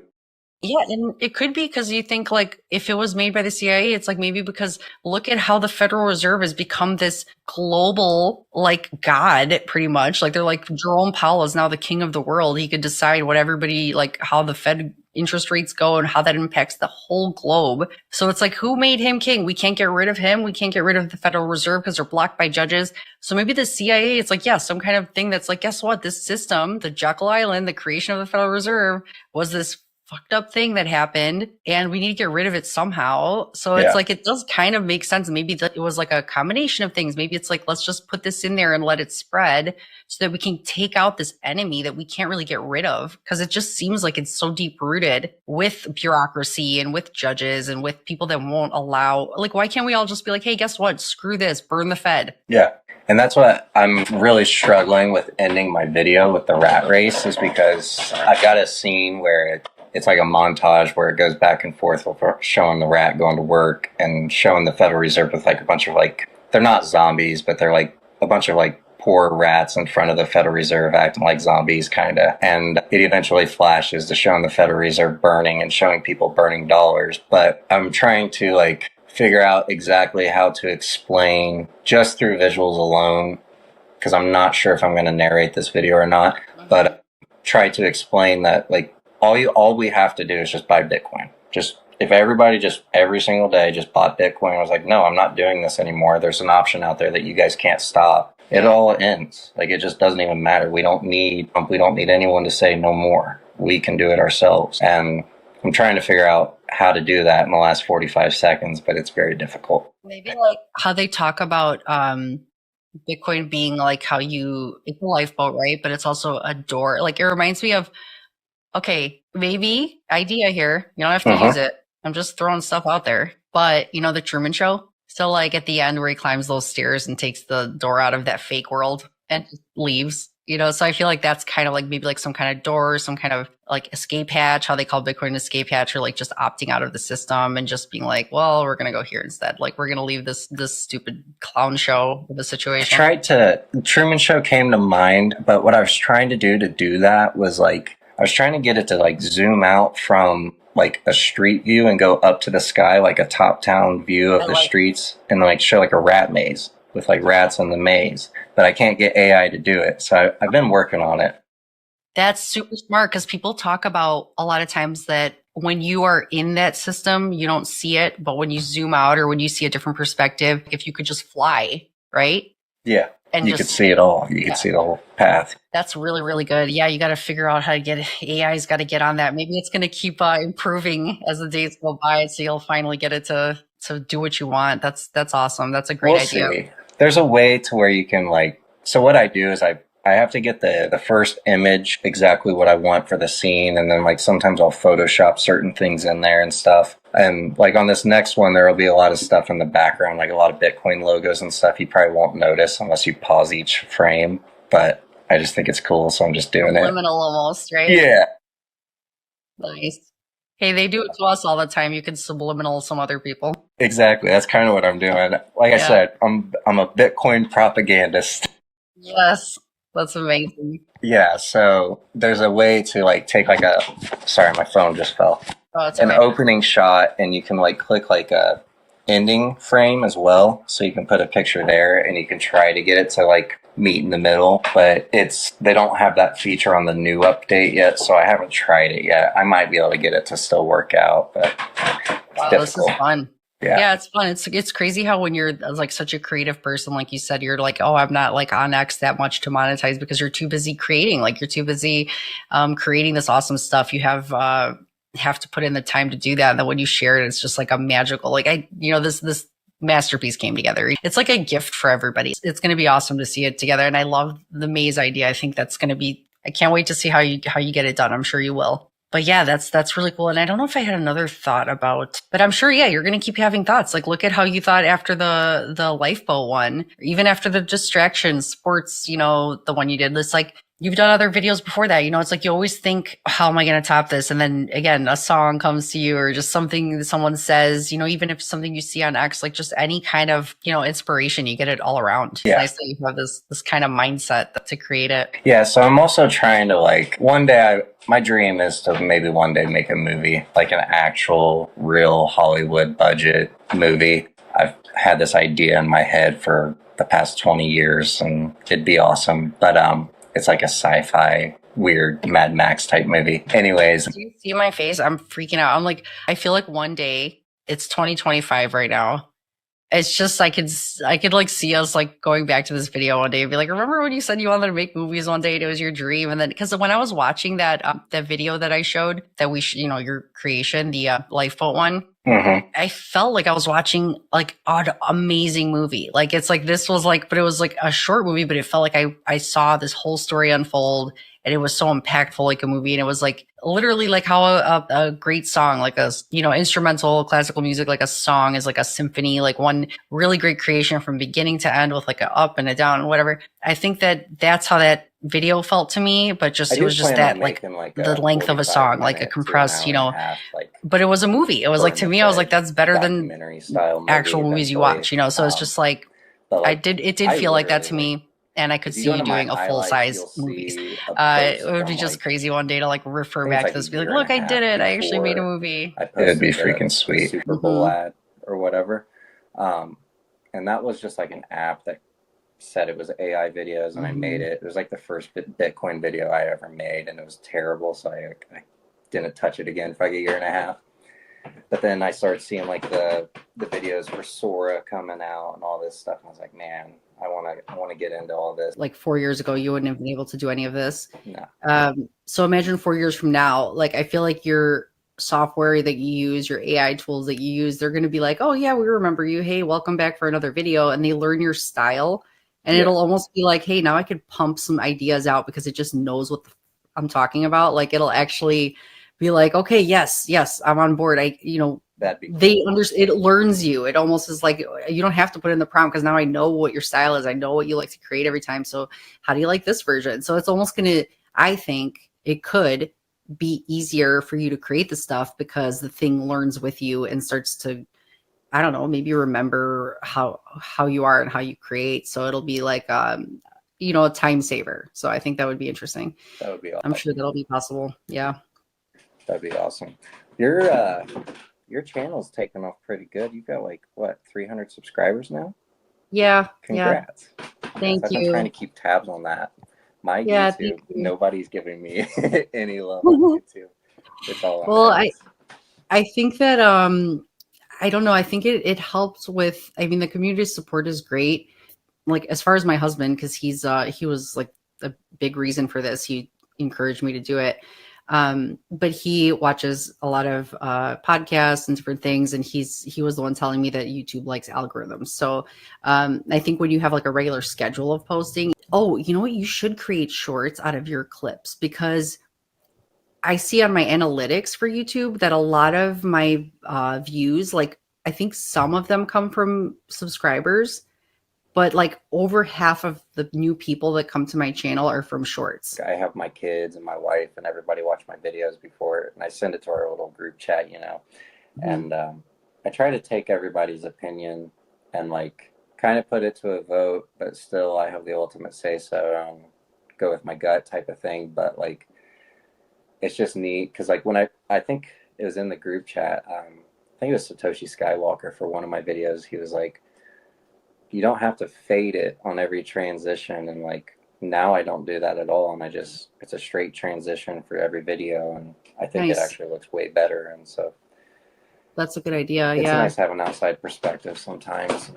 Yeah, and it could be because you think, like, if it was made by the CIA, it's like maybe because look at how the Federal Reserve has become this global, like, god, pretty much. Like, they're like, Jerome Powell is now the king of the world. He could decide what everybody, like, how the Fed interest rates go and how that impacts the whole globe. So it's like, who made him king? We can't get rid of him. We can't get rid of the Federal Reserve because they're blocked by judges. So maybe the CIA, it's like, yeah, some kind of thing that's like, guess what? This system, the Jekyll Island, the creation of the Federal Reserve, was this fucked up thing that happened and we need to get rid of it somehow. So it's like, it does kind of make sense. Maybe that it was like a combination of things. Maybe it's like, let's just put this in there and let it spread so that we can take out this enemy that we can't really get rid of. Cause it just seems like it's so deep rooted with bureaucracy and with judges and with people that won't allow, like, why can't we all just be like, hey, guess what? Screw this, burn the Fed. Yeah. And that's what I'm really struggling with ending my video with the rat race, is because I've got a scene where it's like a montage where it goes back and forth with showing the rat going to work and showing the Federal Reserve with like a bunch of like, they're not zombies, but they're like a bunch of like poor rats in front of the Federal Reserve acting like zombies kind of. And it eventually flashes to showing the Federal Reserve burning and showing people burning dollars. But I'm trying to like figure out exactly how to explain just through visuals alone, because I'm not sure if I'm going to narrate this video or not, but try to explain that like all we have to do is just buy Bitcoin. Just if everybody just every single day just bought Bitcoin, I was like, no, I'm not doing this anymore. There's an option out there that you guys can't stop. It all ends. Like, it just doesn't even matter. We don't need anyone to say no more. We can do it ourselves. And I'm trying to figure out how to do that in the last 45 seconds, but it's very difficult. Maybe like how they talk about Bitcoin being like how it's a lifeboat, right? But it's also a door. Like, it reminds me of, okay, maybe idea here. You don't have to use it. I'm just throwing stuff out there. But you know, the Truman Show? So like at the end where he climbs those stairs and takes the door out of that fake world and just leaves, you know? So I feel like that's kind of like maybe like some kind of door, some kind of like escape hatch, how they call Bitcoin an escape hatch, or like just opting out of the system and just being like, well, we're going to go here instead. Like, we're going to leave this stupid clown show of a situation. Truman Show came to mind, but what I was trying to do that was like, I was trying to get it to like zoom out from like a street view and go up to the sky, like a top-down view of the streets, and like show like a rat maze with like rats in the maze. But I can't get AI to do it. So I've been working on it. That's super smart, because people talk about a lot of times that when you are in that system, you don't see it. But when you zoom out or when you see a different perspective, if you could just fly, right? Yeah. And you could see it all. You could see the whole path. That's really, really good. Yeah, you got to figure out how to get AI's got to get on that. Maybe it's going to keep improving as the days go by, so you'll finally get it to do what you want. That's awesome. That's a great idea. See. There's a way to where you can like. So what I do is I have to get the first image exactly what I want for the scene, and then like sometimes I'll Photoshop certain things in there and stuff. And like on this next one, there will be a lot of stuff in the background, like a lot of Bitcoin logos and stuff you probably won't notice unless you pause each frame. But I just think it's cool, so I'm just doing it. Subliminal almost, right? Yeah. Nice. Hey, they do it to us all the time. You can subliminal some other people. Exactly. That's kind of what I'm doing. Like I said, I'm a Bitcoin propagandist. Yes. That's amazing. Yeah, so there's a way to like take like sorry, my phone just fell. Oh, it's an opening shot, and you can like click like a ending frame as well. So you can put a picture there, and you can try to get it to like meet in the middle, but they don't have that feature on the new update yet, so I haven't tried it yet. I might be able to get it to still work out, but wow, this is fun. Yeah, it's fun. It's crazy how when you're like such a creative person, like you said, you're like, oh, I'm not like on X that much to monetize, because you're too busy creating. Like, you're too busy creating this awesome stuff. You have to put in the time to do that, and then when you share it, it's just like a magical. Like, this masterpiece came together. It's like a gift for everybody. It's going to be awesome to see it together, and I love the maze idea. I think that's going to be. I can't wait to see how you get it done. I'm sure you will. But yeah, that's really cool. And I don't know if I had another thought about, but I'm sure, yeah, you're going to keep having thoughts. Like, look at how you thought after the lifeboat one, or even after the distractions, sports, the one you did. It's like, you've done other videos before that. It's like you always think, how am I going to top this? And then again, a song comes to you, or just something that someone says, even if it's something you see on X, like just any kind of, inspiration, you get it all around. Yeah. It's nice that you have this kind of mindset to create it. Yeah. So I'm also trying to like, one day, my dream is to maybe one day make a movie, like an actual real Hollywood budget movie. I've had this idea in my head for the past 20 years, and it'd be awesome. But, it's like a sci-fi, weird Mad Max type movie. Anyways. Do you see my face? I'm freaking out. I'm like, I feel like one day, it's 2025 right now, it's just I could like see us like going back to this video one day and be like, remember when you said you wanted to make movies one day and it was your dream? And then because when I was watching that video that I showed that your creation, the lifeboat one, I felt like I was watching like an amazing movie. Like it's like this was like, but it was like a short movie, but it felt like I saw this whole story unfold, and it was so impactful, like a movie. And it was like literally like how a great song, like a instrumental classical music, like a song is like a symphony, like one really great creation from beginning to end with like a up and a down and whatever. I think that's how that video felt to me, but just it was just that like the length of a song, like a compressed, but it was a movie. It was like, to me, I was like, that's better than actual movies you watch, so it's just like it did feel like that to me. And I could see you doing a full size movies. It would be just crazy one day to like refer back to this, be like, look, I did it. I actually made a movie. It'd be freaking sweet. Super Bowl ad or whatever. And that was just like an app that said it was AI videos, and I made it. It was like the first Bitcoin video I ever made, and it was terrible. So I didn't touch it again for like a year and a half. But then I started seeing like the videos for Sora coming out and all this stuff. And I was like, man, I want to get into all this. Like 4 years ago, you wouldn't have been able to do any of this. No. So imagine 4 years from now, like I feel like your software that you use, your AI tools that you use, they're going to be like, oh yeah, we remember you. Hey, welcome back for another video. And they learn your style, and it'll almost be like, hey, now I could pump some ideas out because it just knows what I'm talking about. Like it'll actually be like, okay, yes, I'm on board. That'd be cool. It learns you. It almost is like you don't have to put in the prompt because now I know what your style is. I know what you like to create every time. So how do you like this version? So it's almost I think it could be easier for you to create the stuff because the thing learns with you and starts to, I don't know, maybe remember how you are and how you create. So it'll be like, a time saver. So I think that would be interesting. That would be awesome. I'm sure that'll be possible. Yeah. That'd be awesome. Your channel's taken off pretty good. You've got like 300 subscribers now? Yeah. Congrats. Yeah. Thank you. I'm trying to keep tabs on that. My YouTube, nobody's giving me any love on YouTube. It's all on I think that I don't know. I think it helps with, the community support is great. Like as far as my husband, because he was like a big reason for this. He encouraged me to do it. But he watches a lot of podcasts and different things, and he was the one telling me that YouTube likes algorithms. So I think when you have like a regular schedule of posting, you know what, you should create shorts out of your clips, because I see on my analytics for YouTube that a lot of my views, like I think some of them come from subscribers, but like over half of the new people that come to my channel are from shorts. I have my kids and my wife and everybody watch my videos before, and I send it to our little group chat, and I try to take everybody's opinion and like kind of put it to a vote, but still I have the ultimate say so. Go with my gut type of thing. But like, it's just neat because like when I think it was in the group chat, I think it was Satoshi Skywalker for one of my videos. He was like, you don't have to fade it on every transition. And like now I don't do that at all. And it's a straight transition for every video. And I think it actually looks way better. And so that's a good idea. It's nice to have an outside perspective sometimes,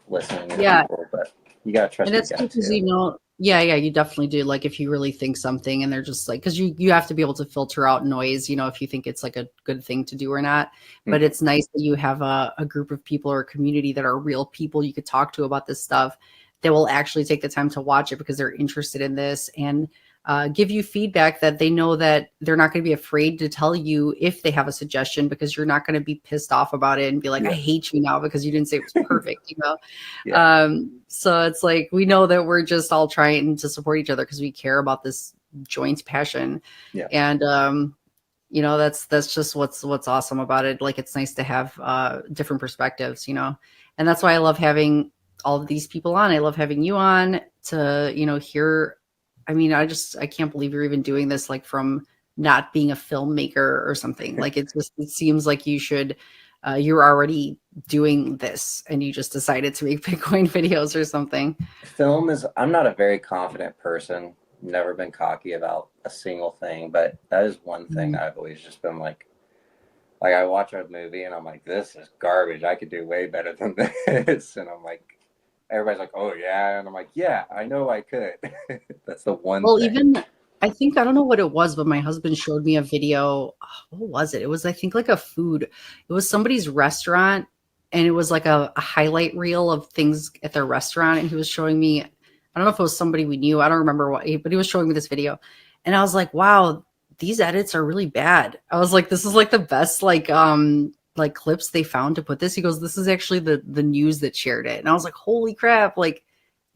listening to people, but you got to trust and that's because you definitely do. Like if you really think something and they're just like, because you have to be able to filter out noise, if you think it's like a good thing to do or not. But it's nice that you have a group of people or a community that are real people you could talk to about this stuff, that will actually take the time to watch it because they're interested in this, and give you feedback that they know that they're not going to be afraid to tell you if they have a suggestion, because you're not going to be pissed off about it and be like, I hate you now because you didn't say it was perfect, So it's like, we know that we're just all trying to support each other because we care about this joint passion. And, that's just what's awesome about it. Like, it's nice to have different perspectives, and that's why I love having all of these people on. I love having you on to, hear. I can't believe you're even doing this, like from not being a filmmaker or something. Like it seems like you're already doing this and you just decided to make Bitcoin videos or something. I'm not a very confident person. Never been cocky about a single thing, but that is one thing that I've always just been like like I watch a movie and I'm like, this is garbage. I could do way better than this. And I'm like, everybody's like, oh yeah. And I'm like, yeah, I know I could. That's the one Well, thing. even I think I don't know what it was, but my husband showed me a video. What was it? It was I think like a food. It was somebody's restaurant, and it was like a highlight reel of things at their restaurant. And he was showing me. I don't know if it was somebody we knew. I don't remember what, but he was showing me this video, and I was like, "Wow, these edits are really bad." I was like, "This is like the best like clips they found to put this." He goes, "This is actually the news that shared it," and I was like, "Holy crap!" Like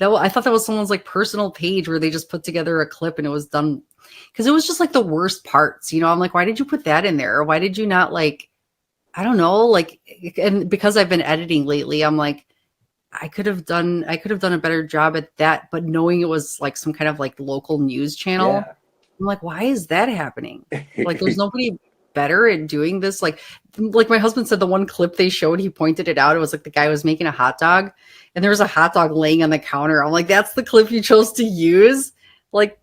I thought that was someone's like personal page where they just put together a clip and it was done because it was just like the worst parts. I'm like, why did you put that in there? Or why did you not like, I don't know, like, and because I've been editing lately, I'm like, I could have done a better job at that. But knowing it was like some kind of like local news channel, Yeah. I'm like, why is that happening? Like, there's nobody better at doing this. Like my husband said, the one clip they showed, he pointed it out. It was like the guy was making a hot dog, and there was a hot dog laying on the counter. I'm like, that's the clip you chose to use. Like,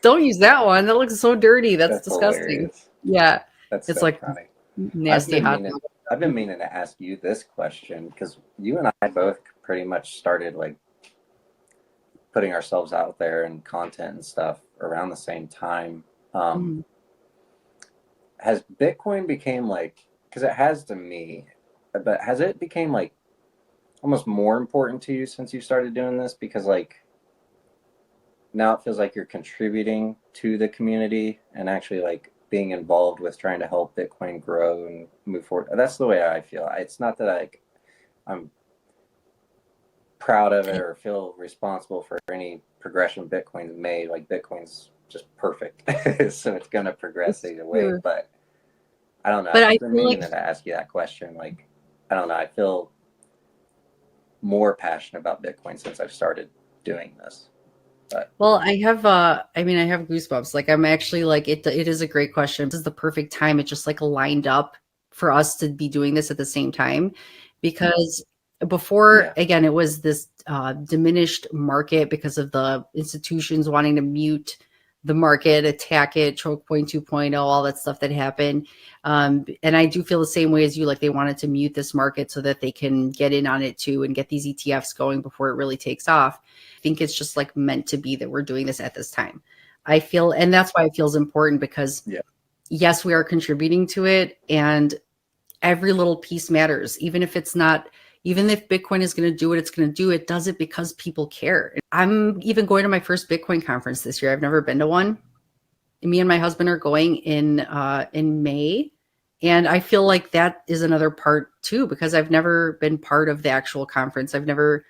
don't use that one. That looks so dirty. That's That's disgusting. hilarious. Yeah, That's it's so like funny. I've nasty been hot meaning dog. I've been meaning to ask you this question because you and I both pretty much started like putting ourselves out there and content and stuff around the same time. Mhm. Has Bitcoin became like, because it has to me, but has it became like almost more important to you since you started doing this? Because like now it feels like you're contributing to the community and actually like being involved with trying to help Bitcoin grow and move forward. That's the way I feel. It's not that I'm proud of it or feel responsible for any progression Bitcoin's made. Like Bitcoin's just perfect, so it's gonna progress It's either way. true. But I don't know. But I've I been feel meaning like to ask you that question. Like, I don't know. I feel more passionate about Bitcoin since I've started doing this. But Well, I mean I have goosebumps. Like I'm actually like it is a great question. This is the perfect time. It just like lined up for us to be doing this at the same time because before yeah, again it was this diminished market because of the institutions wanting to mute the market, attack it, choke point 2.0, all that stuff that happened. And I do feel the same way as you, like they wanted to mute this market so that they can get in on it too and get these ETFs going before it really takes off. Think it's just like meant to be that we're doing this at this time. I feel, and that's why it feels important because yeah, yes, we are contributing to it, and every little piece matters. Even if it's not, even if Bitcoin is going to do what it's going to do, it does it because people care. I'm even going to my first Bitcoin conference this year. I've never been to one. Me and my husband are going in May. And I feel like that is another part too, because I've never been part of the actual conference. I've never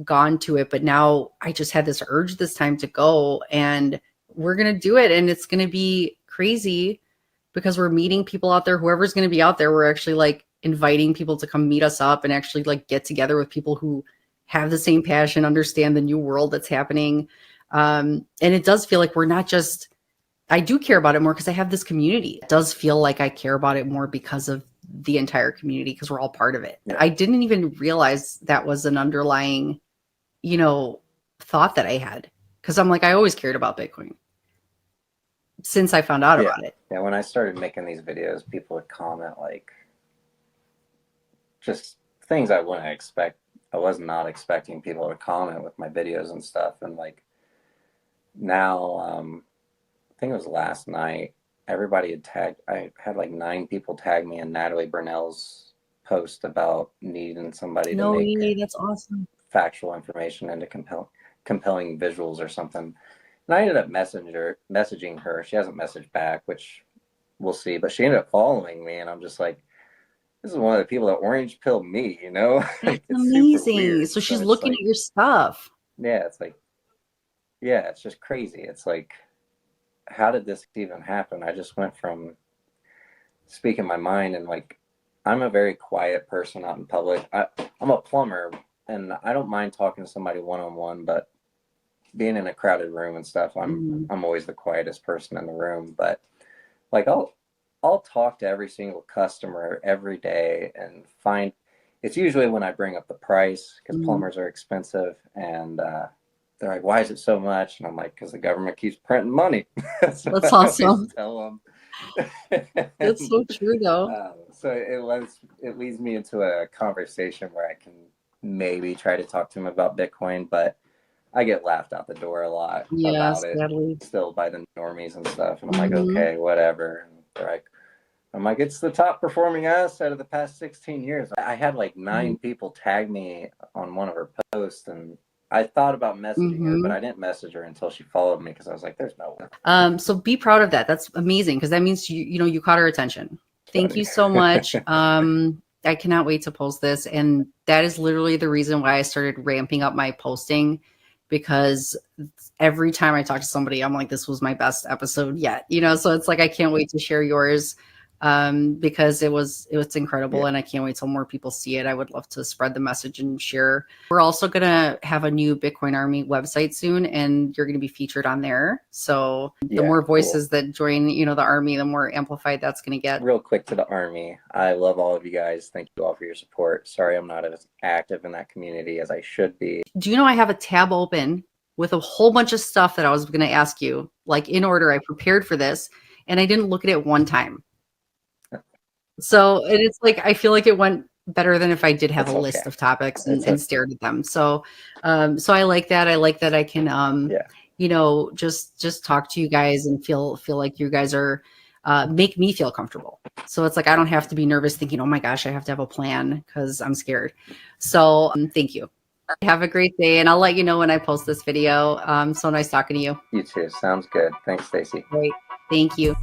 gone to it, but now I just had this urge this time to go, and we're going to do it. And it's going to be crazy because we're meeting people out there. Whoever's going to be out there, we're actually like inviting people to come meet us up and actually like get together with people who have the same passion, understand the new world that's happening. And it does feel like we're not just, I do care about it more because I have this community. It does feel like I care about it more because of the entire community because we're all part of it. yeah, I didn't even realize that was an underlying thought that I had because I'm like, I always cared about Bitcoin since I found out yeah, about it. yeah. When I started making these videos, people would comment like just things I wouldn't expect. I was not expecting people to comment with my videos and stuff, and like now, I think it was last night. Everybody had tagged. I had like 9 people tag me in Natalie Burnell's post about needing somebody to No, make yay, that's awesome. factual information into compelling visuals or something. And I ended up messaging her. She hasn't messaged back, which we'll see. But she ended up following me, and I'm just like, this is one of the people that orange pilled me. That's It's super amazing. weird. So So she's it's looking like, at your stuff. yeah, it's like, yeah, it's just crazy. It's like, how did this even happen? I just went from speaking my mind and like, I'm a very quiet person out in public. I'm a plumber and I don't mind talking to somebody one on one, but being in a crowded room and stuff, Mhm. I'm always the quietest person in the room. But like I'll talk to every single customer every day and find it's usually when I bring up the price because Mhm. plumbers are expensive and they're like, why is it so much? And I'm like, because the government keeps printing money. That's what That's I always awesome. tell them. That's so true, though. So it leads me into a conversation where I can maybe try to talk to him about Bitcoin, but I get laughed out the door a lot Yeah, about it sadly. still by the normies and stuff. And I'm like, Mhm. okay, whatever. And they're like, I'm like, it's the top performing asset of the past 16 years. I had like 9 people tag me on one of her posts, and I thought about messaging her, but Mhm. I didn't message her until she followed me because I was like, there's no way. So be proud of that. That's amazing because that means you caught her attention. Thank Funny. you so much. I cannot wait to post this, and that is literally the reason why I started ramping up my posting because every time I talk to somebody, I'm like, this was my best episode yet. So it's like I can't wait to share yours because it was incredible, Yeah. and I can't wait till more people see it. I would love to spread the message and share. We're also gonna have a new Bitcoin Army website soon, and you're gonna be featured on there. So the Yeah, more cool. voices that join, the army, the more amplified that's gonna get. Real quick to the Army, I love all of you guys. Thank you all for your support. Sorry I'm not as active in that community as I should be. Do you know I have a tab open with a whole bunch of stuff that I was gonna ask you, like in order. I prepared for this, and I didn't look at it one time. So and it's like I feel like it went better than if I did have It's a list okay. of topics It's and stared at them. So I like that. I like that I can yeah. just talk to you guys and feel like you guys are make me feel comfortable. So it's like I don't have to be nervous thinking, oh my gosh, I have to have a plan because I'm scared. So thank you. Have a great day, and I'll let you know when I post this video. So nice talking to you. You too. Sounds good. Thanks, Staci. Great. Thank you.